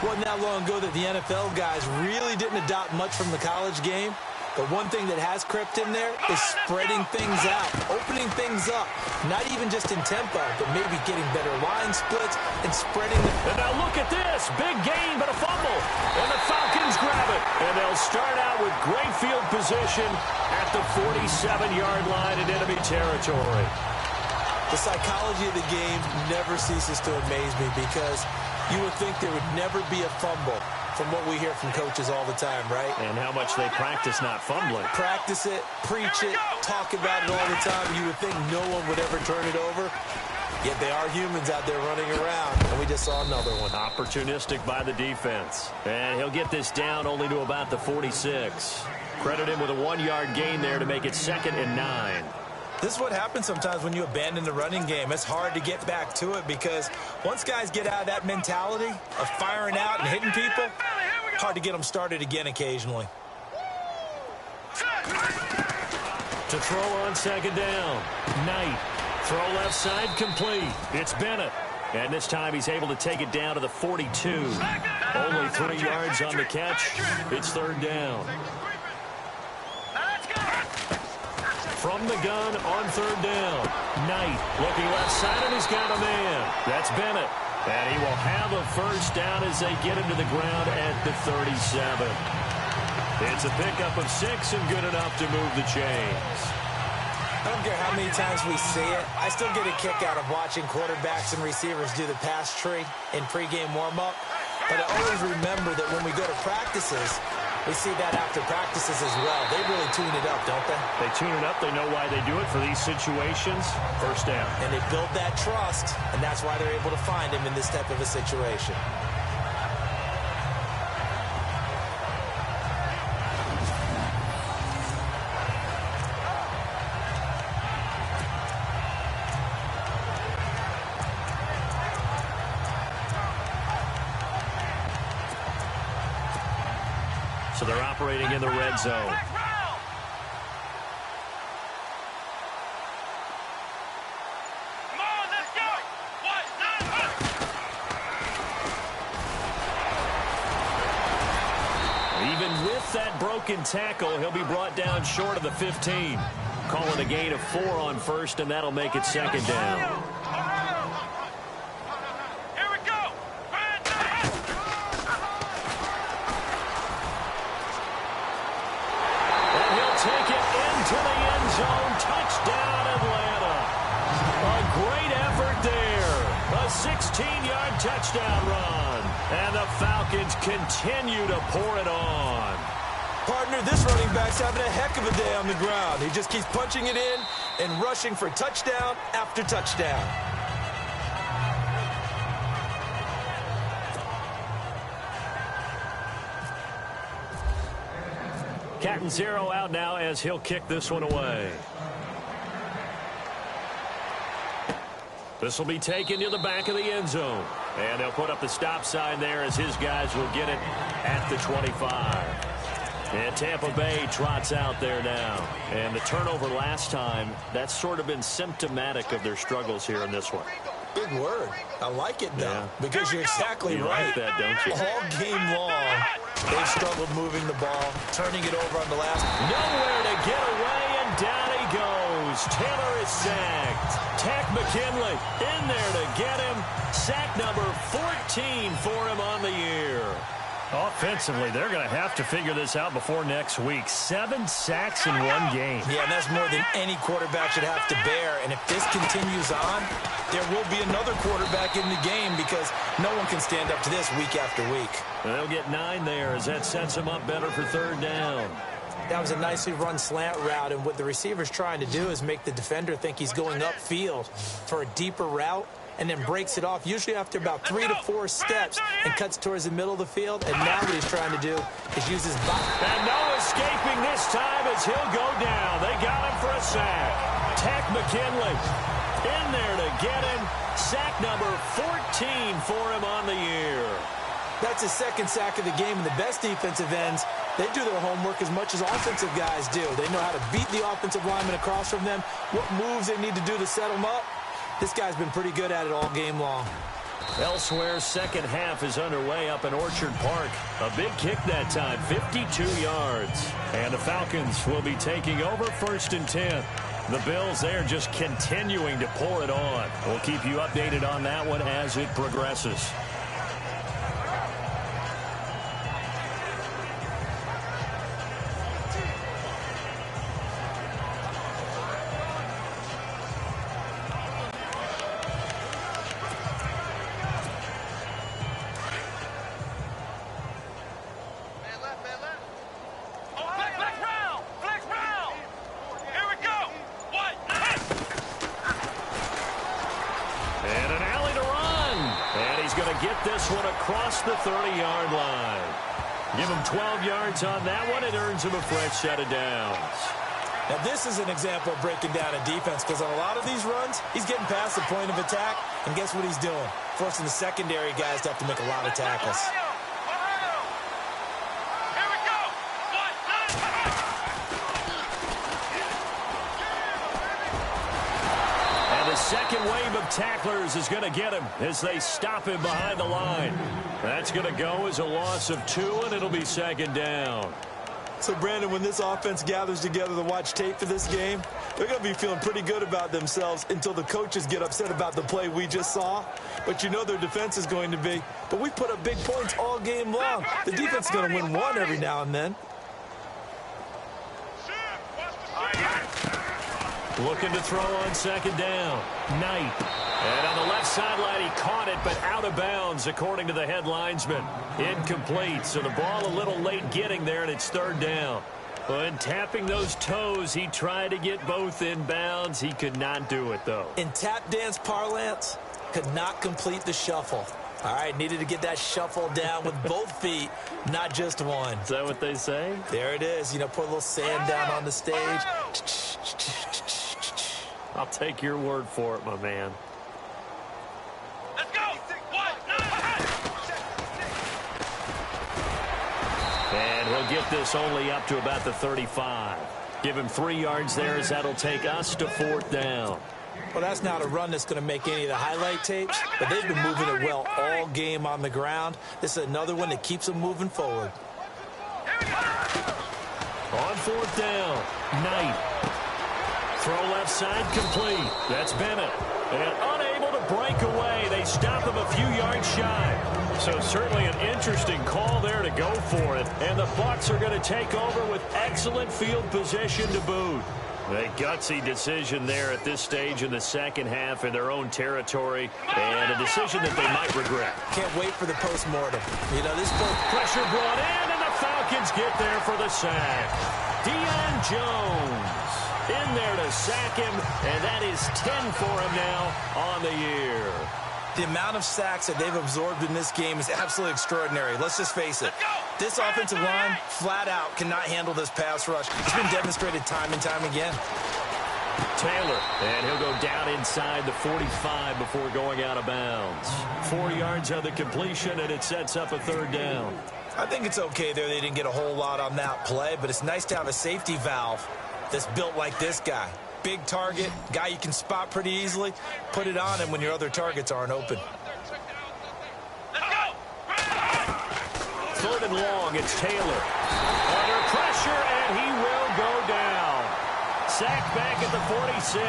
Wasn't that long ago that the NFL guys really didn't adopt much from the college game. But one thing that has crept in there is spreading things out, opening things up, not even just in tempo, but maybe getting better line splits and spreading them.
And now look at this. Big gain, but a fumble. And the Falcons grab it. And they'll start out with great field position at the 47-yard line in enemy territory.
The psychology of the game never ceases to amaze me, because you would think there would never be a fumble from what we hear from coaches all the time, right?
And how much they practice not fumbling.
Practice it, preach it, talk about it all the time. You would think no one would ever turn it over. Yet they are humans out there running around, and we just saw another one.
Opportunistic by the defense. And he'll get this down only to about the 46. Credit him with a 1-yard gain there to make it 2nd and 9.
This is what happens sometimes when you abandon the running game. It's hard to get back to it, because once guys get out of that mentality of firing out and hitting people, hard to get them started again occasionally.
To throw on 2nd down. Knight. Throw left side complete. It's Bennett. And this time he's able to take it down to the 42. Only 3 yards on the catch. It's third down. From the gun on third down. Knight looking left side, and he's got a man. That's Bennett. And he will have a first down as they get into the ground at the 37. It's a pickup of 6 and good enough to move the chains.
I don't care how many times we see it. I still get a kick out of watching quarterbacks and receivers do the pass tree in pregame warm-up. But I always remember that when we go to practices, we see that after practices as well. They really tune it up, don't they?
They tune it up. They know why they do it for these situations. First down.
And they build that trust, and that's why they're able to find him in this type of a situation.
So they're operating in the red zone. Even with that broken tackle, he'll be brought down short of the 15. Call it a gain of 4 on first, and that'll make it second down. Take it into the end zone. Touchdown, Atlanta. A great effort there. A 16-yard touchdown run. And the Falcons continue to pour it on.
Partner, this running back's having a heck of a day on the ground. He just keeps punching it in and rushing for touchdown after touchdown.
Catanzaro out now as he'll kick this one away. This will be taken to the back of the end zone. And they'll put up the stop sign there as his guys will get it at the 25. And Tampa Bay trots out there now. And the turnover last time, that's sort of been symptomatic of their struggles here in this one.
Big word. I like it, though, because you're exactly right.
Like that, don't you?
All game long, they've struggled moving the ball, turning it over on the last.
Nowhere to get away, and down he goes. Taylor is sacked. Tack McKinley in there to get him. Sack number 14 for him on the year. Offensively, they're going to have to figure this out before next week. 7 sacks in one game.
Yeah, and that's more than any quarterback should have to bear. And if this continues on, there will be another quarterback in the game because no one can stand up to this week after week.
And they'll get 9 there as that sets them up better for third down.
That was a nicely run slant route, and what the receiver's trying to do is make the defender think he's going upfield for a deeper route, and then breaks it off, usually after about 3 to 4 steps, and cuts towards the middle of the field. And now what he's trying to do is use his body.
And no escaping this time as he'll go down. They got him for a sack. Tack McKinley in there to get him. Sack number 14 for him on the year.
That's his second sack of the game, and the best defensive ends, they do their homework as much as offensive guys do. They know how to beat the offensive lineman across from them, what moves they need to do to set them up. This guy's been pretty good at it all game long.
Elsewhere, second half is underway up in Orchard Park. A big kick that time, 52 yards. And the Falcons will be taking over 1st and 10. The Bills there just continuing to pour it on. We'll keep you updated on that one as it progresses. Across the 30-yard line. Give him 12 yards on that one. It earns him a fresh set of downs.
Now, this is an example of breaking down a defense because on a lot of these runs, he's getting past the point of attack, and guess what he's doing? Forcing the secondary guys to have to make a lot of tackles.
second wave of tacklers is going to get him as they stop him behind the line. That's going to go as a loss of 2, and it'll be second down.
So, Brandon, when this offense gathers together to watch tape for this game, they're going to be feeling pretty good about themselves until the coaches get upset about the play we just saw. But you know their defense is going to be. But we put up big points all game long. The defense is going to win one every now and then.
Looking to throw on second down. Knight. And on the left sideline, he caught it, but out of bounds, according to the head linesman. Incomplete, so the ball a little late getting there, and it's third down. When tapping those toes, he tried to get both in bounds. He could not do it, though.
In tap dance parlance, could not complete the shuffle. All right, needed to get that shuffle down with both feet, not just one.
Is that what they say?
There it is. You know, put a little sand down on the stage.
I'll take your word for it, my man.
Let's go.
And he'll get this only up to about the 35. Give him 3 yards there as that'll take us to fourth down.
Well, that's not a run that's going to make any of the highlight tapes, but they've been moving it well all game on the ground. This is another one that keeps them moving forward.
On fourth down, Knight. Throw left side complete. That's Bennett. And unable to break away. They stop him a few yards shy. So certainly an interesting call there to go for it. And the Bucs are going to take over with excellent field position to boot. A gutsy decision there at this stage in the second half in their own territory, and a decision that they might regret.
Can't wait for the postmortem. You know, this
pressure brought in, and the Falcons get there for the sack. Deion Jones in there to sack him, and that is 10 for him now on the year.
The amount of sacks that they've absorbed in this game is absolutely extraordinary. Let's just face it. This offensive line, flat out, cannot handle this pass rush. It's been demonstrated time and time again.
Taylor, and he'll go down inside the 45 before going out of bounds. 4 yards on the completion, and it sets up a third down.
I think it's okay there. They didn't get a whole lot on that play, but it's nice to have a safety valve that's built like this guy. Big target, guy you can spot pretty easily. Put it on him when your other targets aren't open.
Third and long, it's Taylor. Under pressure, and he will go down. Sacked back at the 46.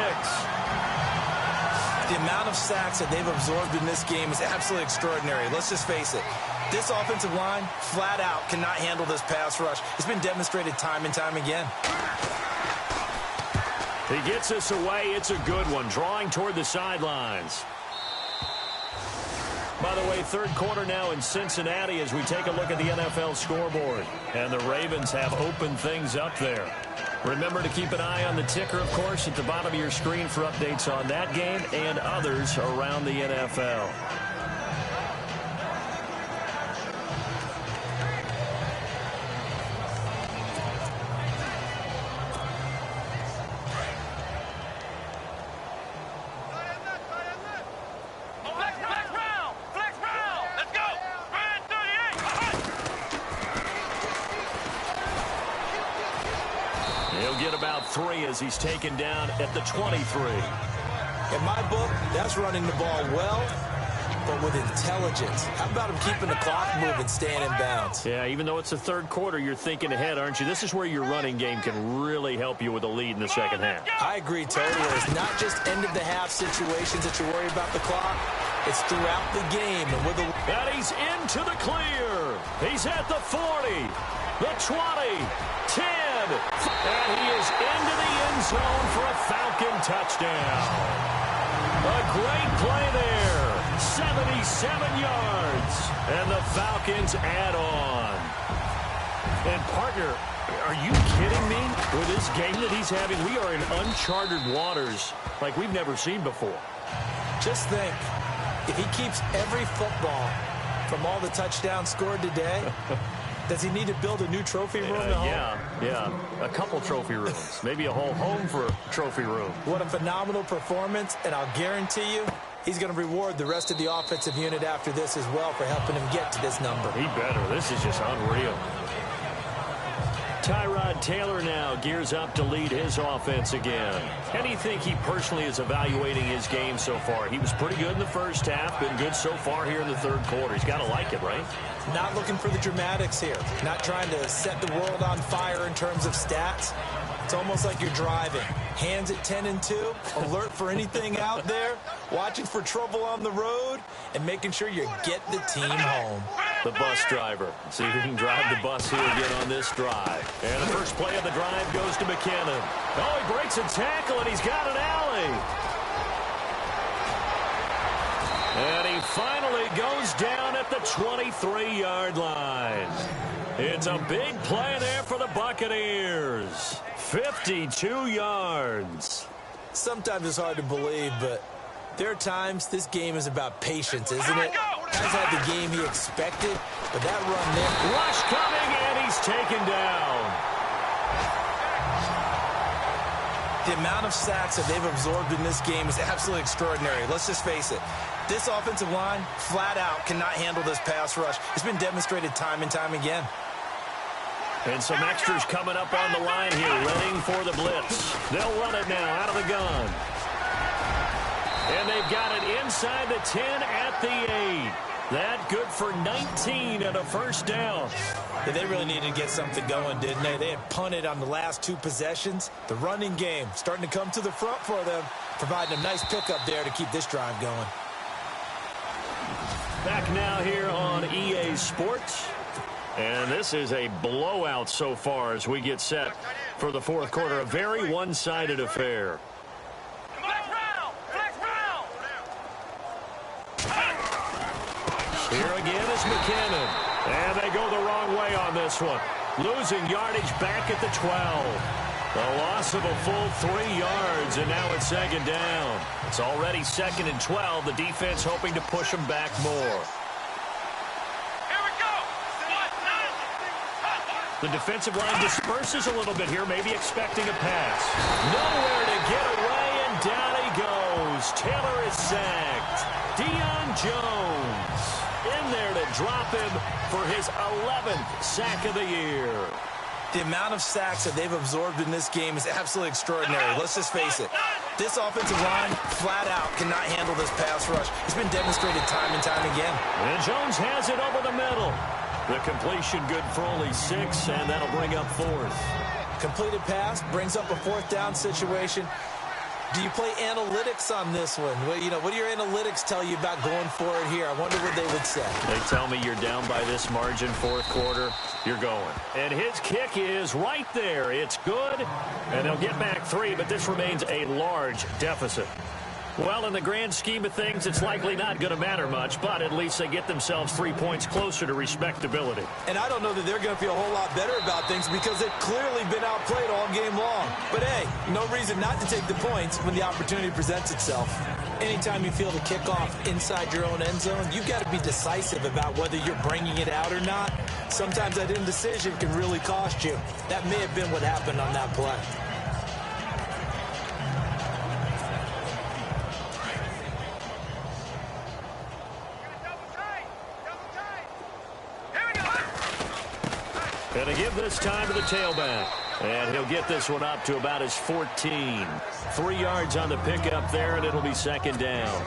The amount of sacks that they've absorbed in this game is absolutely extraordinary. Let's just face it. This offensive line, flat out, cannot handle this pass rush. It's been demonstrated time and time again.
He gets us away. It's a good one. Drawing toward the sidelines. By the way, third quarter now in Cincinnati as we take a look at the NFL scoreboard. And the Ravens have opened things up there. Remember to keep an eye on the ticker, of course, at the bottom of your screen for updates on that game and others around the NFL. As he's taken down at the 23.
In my book, that's running the ball well, but with intelligence. How about him keeping the clock moving, staying in bounds?
Yeah, even though it's the third quarter, you're thinking ahead, aren't you? This is where your running game can really help you with a lead in the second half.
I agree totally. It's not just end-of-the-half situations that you worry about the clock. It's throughout the game.
And he's into the clear. He's at the 40, the 20, 10. And he is into the end zone for a Falcon touchdown. A great play there. 77 yards. And the Falcons add on. And, partner, are you kidding me? With this game that he's having, we are in uncharted waters like we've never seen before.
Just think, if he keeps every football from all the touchdowns scored today, does he need to build a new trophy room at home?
Yeah. A couple trophy rooms. Maybe a whole home for a trophy room.
What a phenomenal performance, and I'll guarantee you he's going to reward the rest of the offensive unit after this as well for helping him get to this number.
He better. This is just unreal. Tyrod Taylor now gears up to lead his offense again. How do you think he personally is evaluating his game so far? He was pretty good in the first half, been good so far here in the third quarter. He's got to like it, right?
Not looking for the dramatics here. Not trying to set the world on fire in terms of stats. It's almost like you're driving. Hands at 10 and 2, alert for anything out there, watching for trouble on the road, and making sure you get the team home.
The bus driver. See if he can drive the bus here again on this drive. And the first play of the drive goes to McKinnon. Oh, he breaks a tackle, and he's got an alley. And he finally goes down at the 23-yard line. It's a big play there for the Buccaneers. 52 yards.
Sometimes it's hard to believe, but there are times this game is about patience, isn't it? Has had the game he expected, but that run there.
Rush coming, and he's taken down.
The amount of sacks that they've absorbed in this game is absolutely extraordinary. Let's just face it. This offensive line, flat out, cannot handle this pass rush. It's been demonstrated time and time again.
And some extras coming up on the line here, readying for the blitz. They'll run it now out of the gun. And they've got it inside the 10 at the 8. That good for 19 and a first down.
Yeah, they really needed to get something going, didn't they? They had punted on the last two possessions. The running game starting to come to the front for them, providing a nice pickup there to keep this drive going.
Back now here on EA Sports. And this is a blowout so far as we get set for the fourth quarter. A very one-sided affair. Here again is McKinnon. And they go the wrong way on this one. Losing yardage back at the 12. A loss of a full 3 yards, and now it's second down. It's already second and 12. The defense hoping to push them back more. The defensive line disperses a little bit here, maybe expecting a pass. Nowhere to get away, and down he goes. Taylor is sacked. Deion Jones in there to drop him for his 11th sack of the year.
The amount of sacks that they've absorbed in this game is absolutely extraordinary. Let's just face it. This offensive line, flat out, cannot handle this pass rush. It's been demonstrated time and time again.
And Jones has it over the middle. The completion good for only 6, and that'll bring up fourth.
Completed pass brings up a fourth down situation. Do you play analytics on this one? What do your analytics tell you about going for it here? I wonder what they would say.
They tell me you're down by this margin, fourth quarter, you're going. And his kick is right there. It's good, and they'll get back 3, but this remains a large deficit. Well, in the grand scheme of things, it's likely not going to matter much, but at least they get themselves 3 points closer to respectability.
And I don't know that they're going to feel a whole lot better about things because they've clearly been outplayed all game long. But, hey, no reason not to take the points when the opportunity presents itself. Anytime you feel the kickoff inside your own end zone, you've got to be decisive about whether you're bringing it out or not. Sometimes that indecision can really cost you. That may have been what happened on that play.
Going to give this time to the tailback. And he'll get this one up to about his 14. 3 yards on the pickup there, and it'll be second down.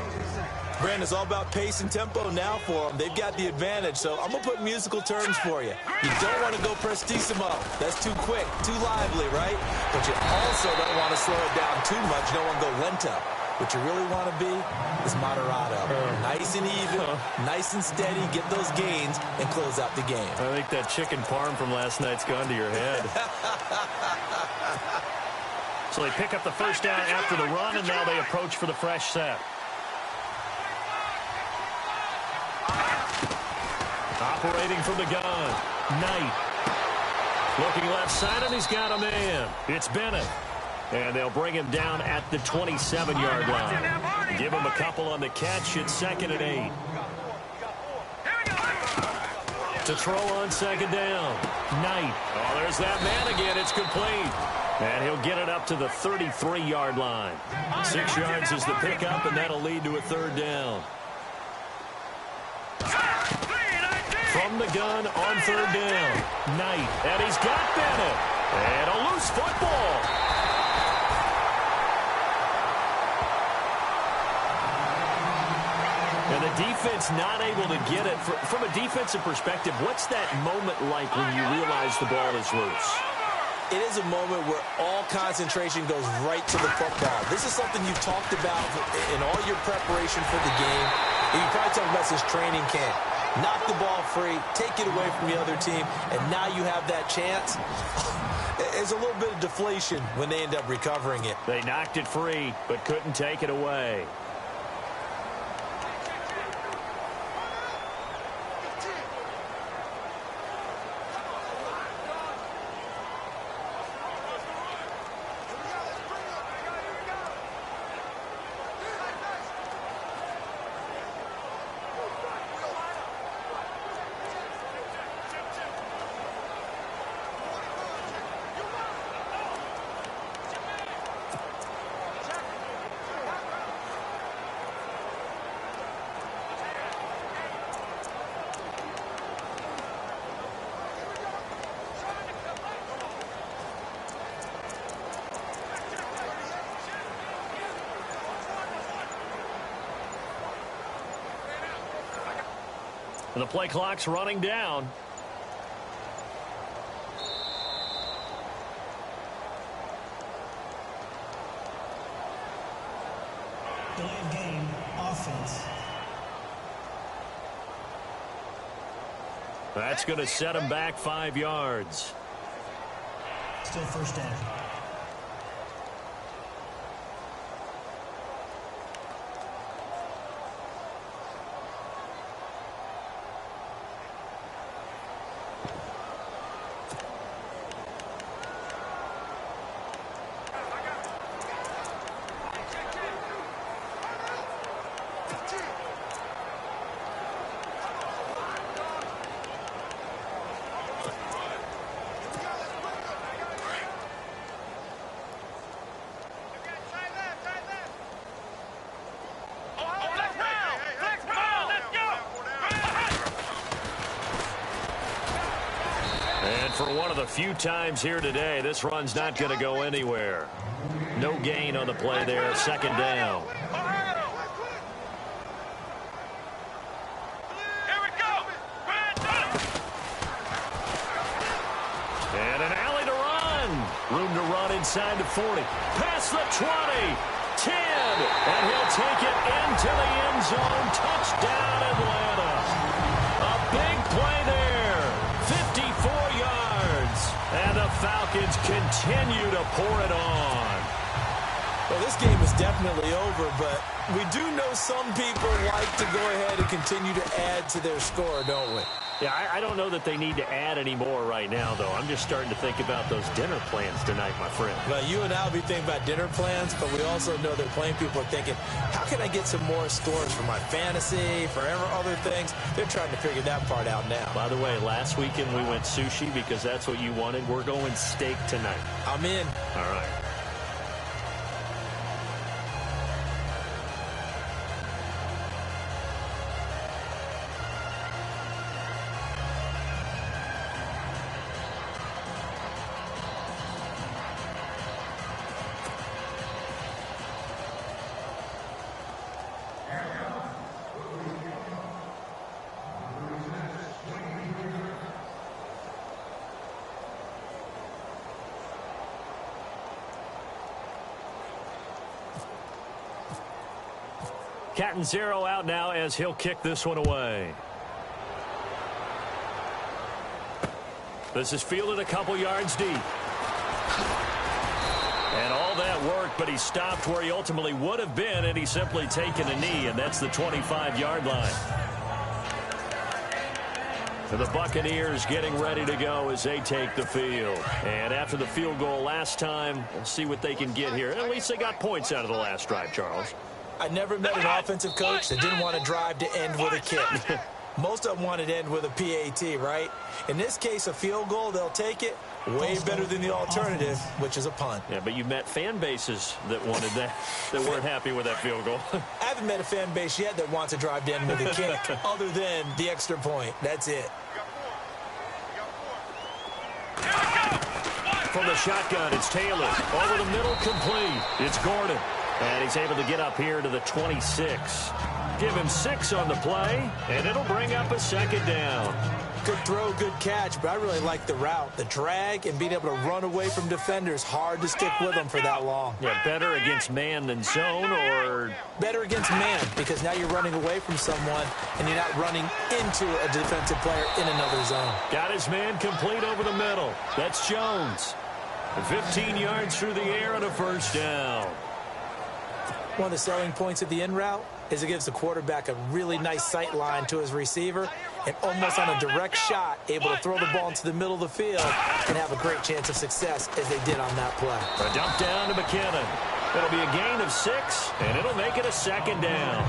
Brandon, it's all about pace and tempo now for them. They've got the advantage, so I'm going to put musical terms for you. You don't want to go prestissimo. That's too quick, too lively, right? But you also don't want to slow it down too much. You don't want to go lento. What you really want to be is moderato. Nice and even, nice and steady, get those gains, and close out the game.
I think that chicken parm from last night's gone to your head. So they pick up the first down after the run, and now they approach for the fresh set. Operating from the gun, Knight. Looking left side, and he's got a man. It's Bennett. And they'll bring him down at the 27-yard line. Give him a couple on the catch. It's second and 8. To throw on second down. Knight. Oh, there's that man again. It's complete. And he'll get it up to the 33-yard line. 6 yards is the pickup, and that'll lead to a third down. From from the gun on third down. Knight, and he's got Bennett. And a loose football. And the defense not able to get it. From a defensive perspective, what's that moment like when you realize the ball is loose?
It is a moment where all concentration goes right to the football. This is something you've talked about in all your preparation for the game. And you probably talked about this training camp. Knock the ball free, take it away from the other team, and now you have that chance. There's a little bit of deflation when they end up recovering it.
They knocked it free, but couldn't take it away. The play clock's running down.
Delay of game, offense.
That's going to set him back 5 yards.
Still first down.
For one of the few times here today, this run's not going to go anywhere. No gain on the play there, second down.
Here we go.
And an alley to run. Room to run inside the 40. Past the 20. 10. And he'll take it into the end zone. Touchdown, Atlanta. A big play there. 54 yards. And the Falcons continue to pour it on.
Well, this game is definitely over, but we do know some people like to go ahead and continue to add to their score, don't we?
Yeah, I don't know that they need to add any more right now, though. I'm just starting to think about those dinner plans tonight, my friend.
Well, you and I will be thinking about dinner plans, but we also know that playing people are thinking, how can I get some more scores for my fantasy, for other things? They're trying to figure that part out now.
By the way, last weekend we went sushi because that's what you wanted. We're going steak tonight.
I'm in.
All right. Cat and zero out now as he'll kick this one away. This is fielded a couple yards deep. And all that work, but he stopped where he ultimately would have been, and he's simply taken a knee, and that's the 25-yard line. And the Buccaneers getting ready to go as they take the field. And after the field goal last time, we'll see what they can get here. At least they got points out of the last drive, Charles.
I never met an offensive coach that didn't want to drive to end with a kick. Most of them wanted to end with a PAT, right? In this case, a field goal, they'll take it. Way better than the alternative, which is a punt.
Yeah, but you've met fan bases that wanted that, that weren't happy with that field goal.
I haven't met a fan base yet that wants to drive to end with a kick, other than the extra point. That's it.
from the shotgun. It's Taylor. Over the middle, complete. It's Gordon. And he's able to get up here to the 26. Give him 6 on the play, and it'll bring up a second down.
Good throw, good catch, but I really like the route. The drag and being able to run away from defenders. Hard to stick with them for that long.
Yeah, better against man than zone, or?
Better against man, because now you're running away from someone, and you're not running into a defensive player in another zone.
Got his man complete over the middle. That's Jones. 15 yards through the air and a first down.
One of the selling points of the in route is it gives the quarterback a really nice sight line to his receiver, and almost on a direct shot, able to throw the ball into the middle of the field and have a great chance of success as they did on that play.
A dump down to McKinnon. It'll be a gain of 6, and it'll make it a second down.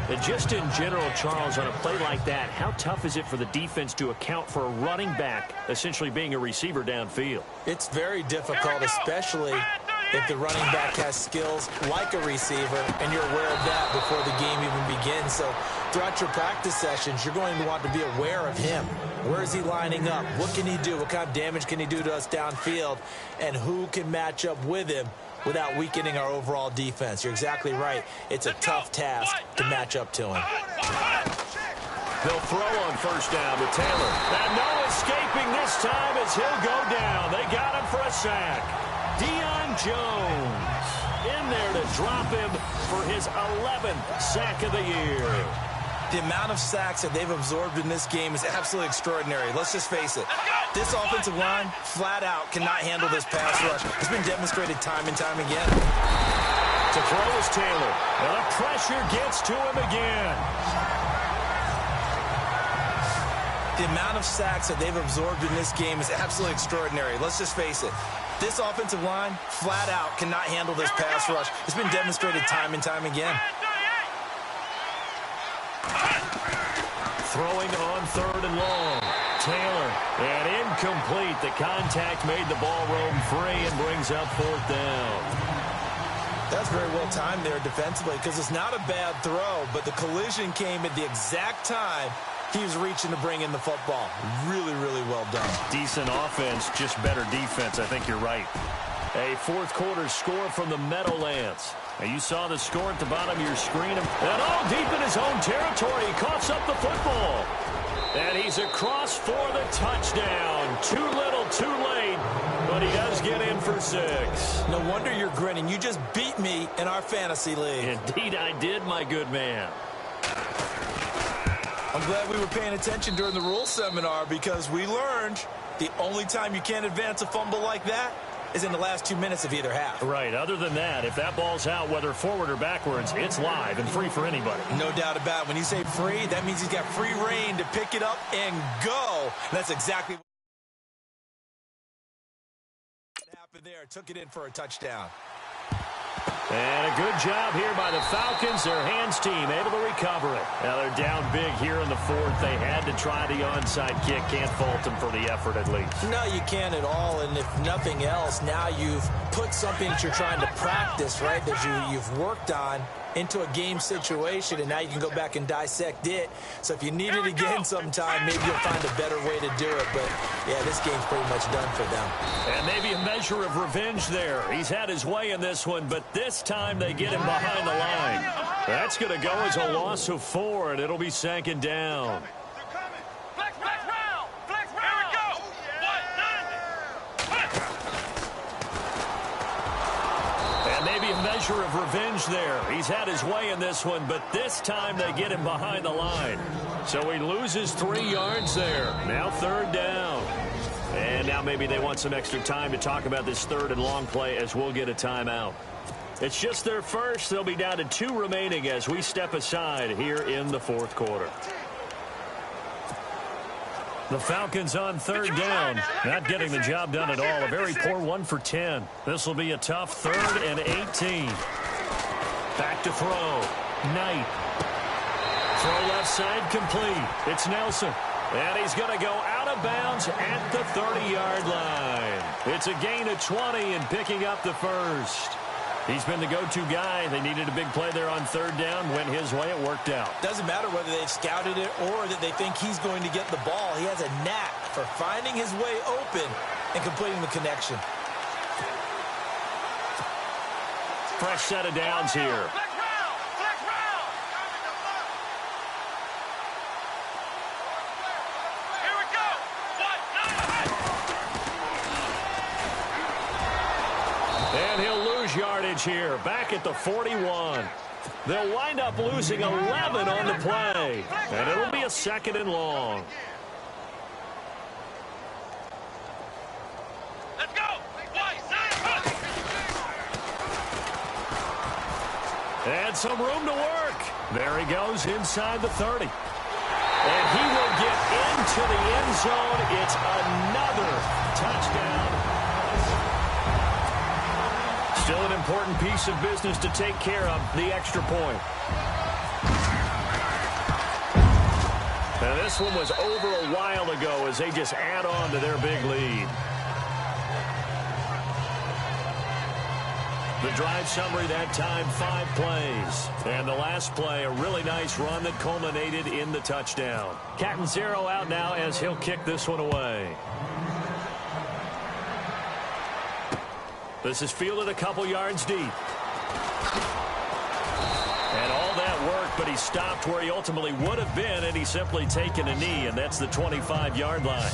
And just in general, Charles, on a play like that, how tough is it for the defense to account for a running back essentially being a receiver downfield?
It's very difficult, especially if the running back has skills like a receiver, and you're aware of that before the game even begins. So throughout your practice sessions, you're going to want to be aware of him. Where is he lining up? What can he do? What kind of damage can he do to us downfield? And who can match up with him without weakening our overall defense? You're exactly right. It's a tough task to match up to him.
They'll throw on first down with Taylor. And no escaping this time as he'll go down. They got him for a sack. Deion Jones in there to drop him for his 11th sack of the year.
The amount of sacks that they've absorbed in this game is absolutely extraordinary. Let's just face it. This offensive line, flat out, cannot handle this pass rush. It's been demonstrated time and time again.
To throw is Taylor. And the pressure gets to him again.
The amount of sacks that they've absorbed in this game is absolutely extraordinary. Let's just face it. This offensive line, flat out, cannot handle this pass rush. It's been demonstrated time and time again.
Throwing on third and long. Taylor, and incomplete. The contact made the ball roam free and brings up fourth down.
That's very well timed there defensively, because it's not a bad throw, but the collision came at the exact time he was reaching to bring in the football. Really, really well done.
Decent offense, just better defense. I think you're right. A fourth quarter score from the Meadowlands. Now you saw the score at the bottom of your screen. And all deep in his own territory, he coughs up the football. And he's across for the touchdown. Too little, too late. But he does get in for 6.
No wonder you're grinning. You just beat me in our fantasy league.
Indeed I did, my good man.
I'm glad we were paying attention during the rules seminar, because we learned the only time you can't advance a fumble like that is in the last 2 minutes of either half.
Right. Other than that, if that ball's out, whether forward or backwards, it's live and free for anybody.
No doubt about it. When you say free, that means he's got free reign to pick it up and go. And that's exactly what happened there. Took it in for a touchdown.
And a good job here by the Falcons. Their hands team able to recover it. Now they're down big here in the fourth. They had to try the onside kick. Can't fault them for the effort at least.
No, you can't at all. And if nothing else, now you've put something that you're trying to practice, right, that you've worked on into a game situation, and now you can go back and dissect it. So if you need it again sometime, maybe you'll find a better way to do it. But, yeah, this game's pretty much done for them.
And maybe a measure of revenge there. He's had his way in this one, but this time they get him behind the line. That's going to go as a loss of 4, and it'll be second down.
Flex round! Flex round! Here we go!
And maybe a measure of revenge there. He's had his way in this one, but this time they get him behind the line. So he loses 3 yards there. Now third down. And now maybe they want some extra time to talk about this third and long play, as we'll get a timeout. It's just their first. They'll be down to 2 remaining as we step aside here in the fourth quarter. The Falcons on third down, not getting the job done at all. A very poor 1 for 10. This will be a tough 3rd and 18. Back to throw. Knight. Throw left side complete. It's Nelson. And he's going to go out of bounds at the 30-yard line. It's a gain of 20 and picking up the first. He's been the go-to guy. They needed a big play there on third down. Went his way. It worked out.
Doesn't matter whether they've scouted it or that they think he's going to get the ball. He has a knack for finding his way open and completing the connection.
fresh set of downs here.
Flex round! Flex round! Here we go! 1-9.
And he'll lose yardage here, back at the 41. They'll wind up losing 11 on the play, and it'll be a 2nd and long.
Let's go! 1-9.
And some room to work. There he goes inside the 30. And he will get into the end zone. It's another touchdown. Still an important piece of business to take care of, the extra point. Now this one was over a while ago as they just add on to their big lead. The drive summary that time, 5 plays. And the last play, a really nice run that culminated in the touchdown. Cat and 0 out now as he'll kick this one away. This is fielded a couple yards deep. And all that work, but he stopped where he ultimately would have been, and he's simply taken a knee, and that's the 25-yard line.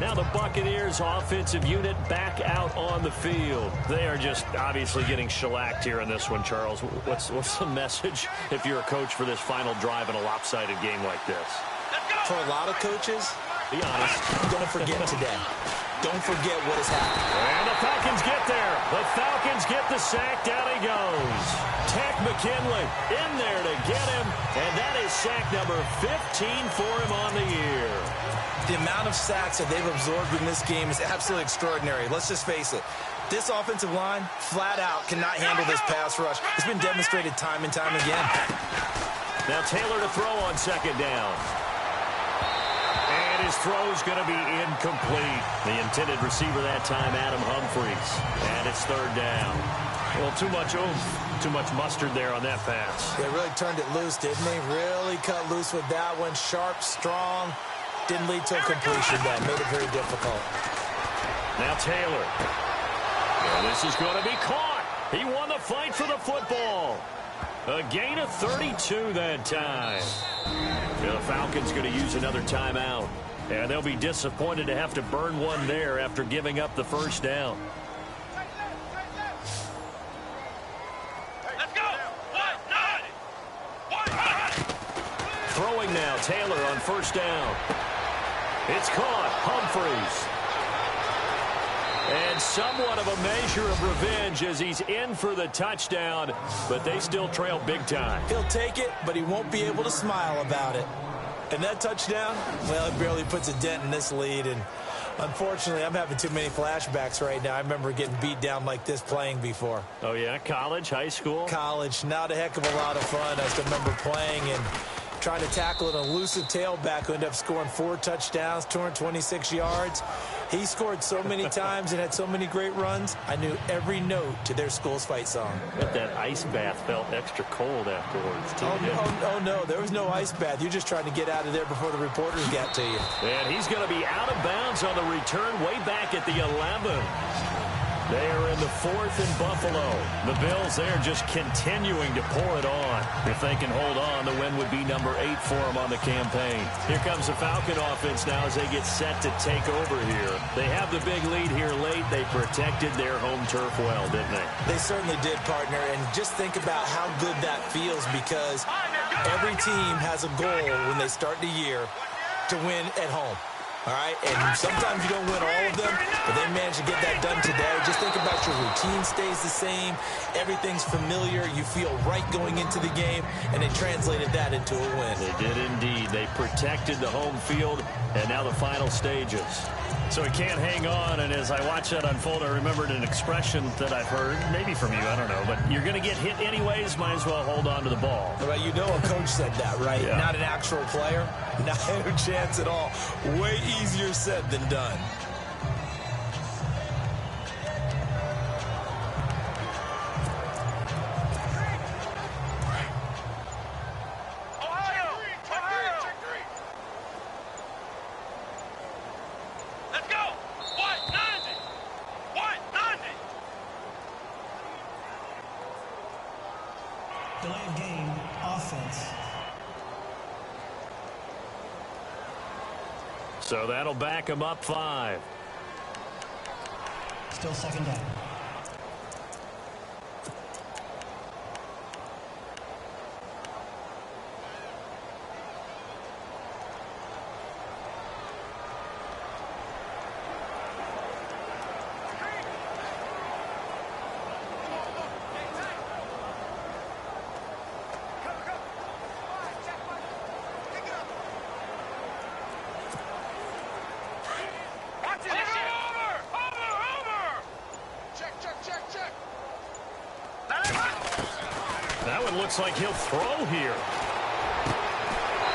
Now the Buccaneers offensive unit back out on the field. They are just obviously getting shellacked here in this one, Charles. What's the message if you're a coach for this final drive in a lopsided game like this?
For a lot of coaches,
be honest,
don't forget today. Don't forget what has happened.
And the Falcons get there. The Falcons get the sack. Down he goes. Tech McKinley in there to get him. And that is sack number 15 for him on the year.
The amount of sacks that they've absorbed in this game is absolutely extraordinary. Let's just face it. This offensive line, flat out, cannot handle this pass rush. It's been demonstrated time and time again.
Now Taylor to throw on 2nd down. And his throw's going to be incomplete. The intended receiver that time, Adam Humphries. And it's 3rd down. Well, too much oomph, too much mustard there on that pass.
They really turned it loose, didn't they? Really cut loose with that one. Sharp, strong. Didn't lead to a completion, though. Made it very difficult.
Now Taylor. And this is going to be caught. He won the fight for the football. A gain of 32 that time. The Falcons going to use another timeout. And they'll be disappointed to have to burn one there after giving up the 1st down.
Let's go! 1-9.
Throwing now, Taylor on 1st down. It's caught, Humphries. And somewhat of a measure of revenge as he's in for the touchdown, but they still trail big time.
He'll take it, but he won't be able to smile about it. And that touchdown, well, it barely puts a dent in this lead. And unfortunately, I'm having too many flashbacks right now. I remember getting beat down like this playing before.
Oh, yeah? College, high school?
College. Not a heck of a lot of fun. I still remember playing and trying to tackle an elusive tailback who ended up scoring 4 touchdowns, 226 yards. He scored so many times and had so many great runs, I knew every note to their school's fight song.
But that ice bath felt extra cold afterwards, too.
Oh, no, there was no ice bath. You're just trying to get out of there before the reporters got to you.
And he's going to be out of bounds on the return way back at the 11. They are in the 4th in Buffalo. The Bills there just continuing to pour it on. If they can hold on, the win would be number 8 for them on the campaign. Here comes the Falcon offense now as they get set to take over here. They have the big lead here late. They protected their home turf well, didn't they?
They certainly did, partner. And just think about how good that feels, because every team has a goal when they start the year to win at home. All right, and sometimes you don't win all of them, but they managed to get that done today. Just think about your routine stays the same. Everything's familiar. You feel right going into the game, and they translated that into a win.
They did indeed. They protected the home field, and now the final stages. So he can't hang on, and as I watch that unfold, I remembered an expression that I've heard, maybe from you, I don't know, but you're going to get hit anyways, might as well hold on to the ball.
Well, you know a coach said that, right?
Yeah.
Not an actual player. Not a chance at all. Way easier said than done.
So that'll back him up 5.
Still second down.
That one looks like he'll throw here.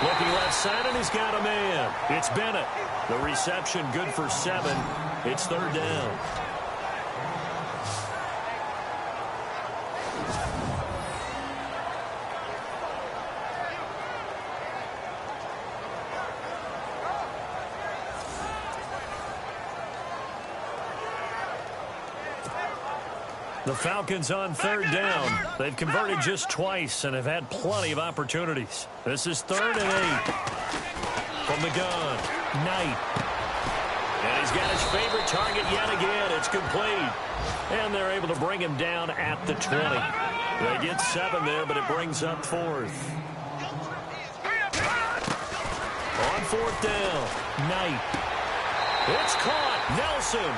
Looking left side, and he's got a man. It's Bennett. The reception good for 7. It's 3rd down. The Falcons on 3rd down. They've converted just twice and have had plenty of opportunities. This is 3rd and 8. From the gun, Knight. And he's got his favorite target yet again. It's complete. And they're able to bring him down at the 20. They get 7 there, but it brings up 4th. On 4th down, Knight. It's caught. Nelson.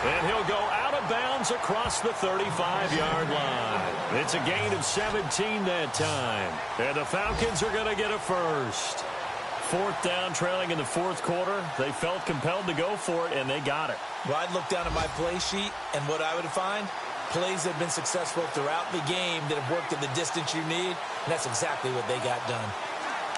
And he'll go out of bounds across the 35-yard line. It's a gain of 17 that time. And the Falcons are going to get a first. 4th down, trailing in the 4th quarter. They felt compelled to go for it, and they got it.
Well, I'd look down at my play sheet, and what I would find, plays that have been successful throughout the game that have worked at the distance you need, and that's exactly what they got done.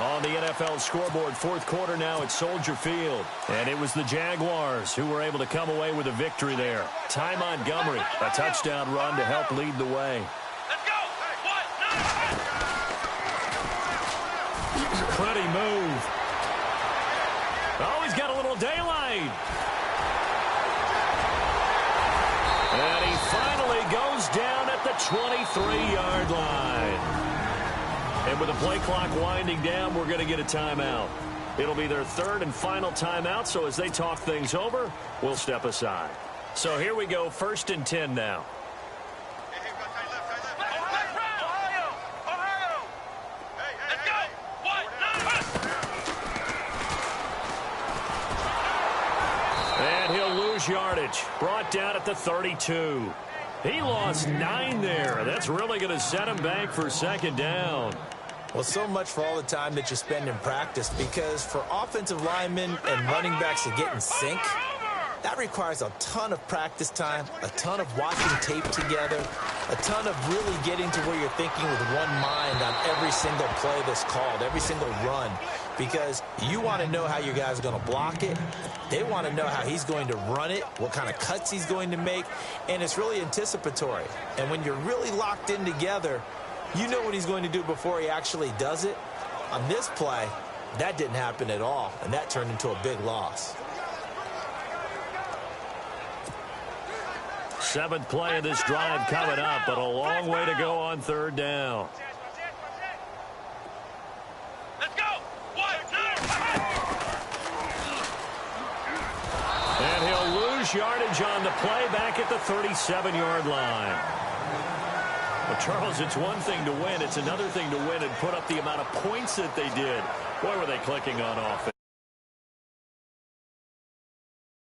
On the NFL scoreboard, 4th quarter now at Soldier Field. And it was the Jaguars who were able to come away with a victory there. Ty Montgomery, a touchdown run to help lead the way.
Let's go.
Pretty move. Oh, he's got a little daylight. And he finally goes down at the 23-yard line. And with the play clock winding down, we're going to get a timeout. It'll be their 3rd and final timeout, so as they talk things over, we'll step aside. So here we go, 1st and 10 now. And he'll lose yardage. Brought down at the 32. He lost 9 there. That's really going to set him back for 2nd down.
Well, so much for all the time that you spend in practice, because for offensive linemen and running backs to get in sync, that requires a ton of practice time, a ton of watching tape together, a ton of really getting to where you're thinking with one mind on every single play that's called, every single run, because you want to know how your guy's going to block it. They want to know how he's going to run it, what kind of cuts he's going to make, and it's really anticipatory. And when you're really locked in together, you know what he's going to do before he actually does it. On this play, that didn't happen at all, and that turned into a big loss.
7th play of this drive coming up, but a long way to go on 3rd down.
Let's go. 1, 2.
And he'll lose yardage on the play back at the 37-yard line. Well, Charles, it's one thing to win. It's another thing to win and put up the amount of points that they did. Boy, were they clicking on offense.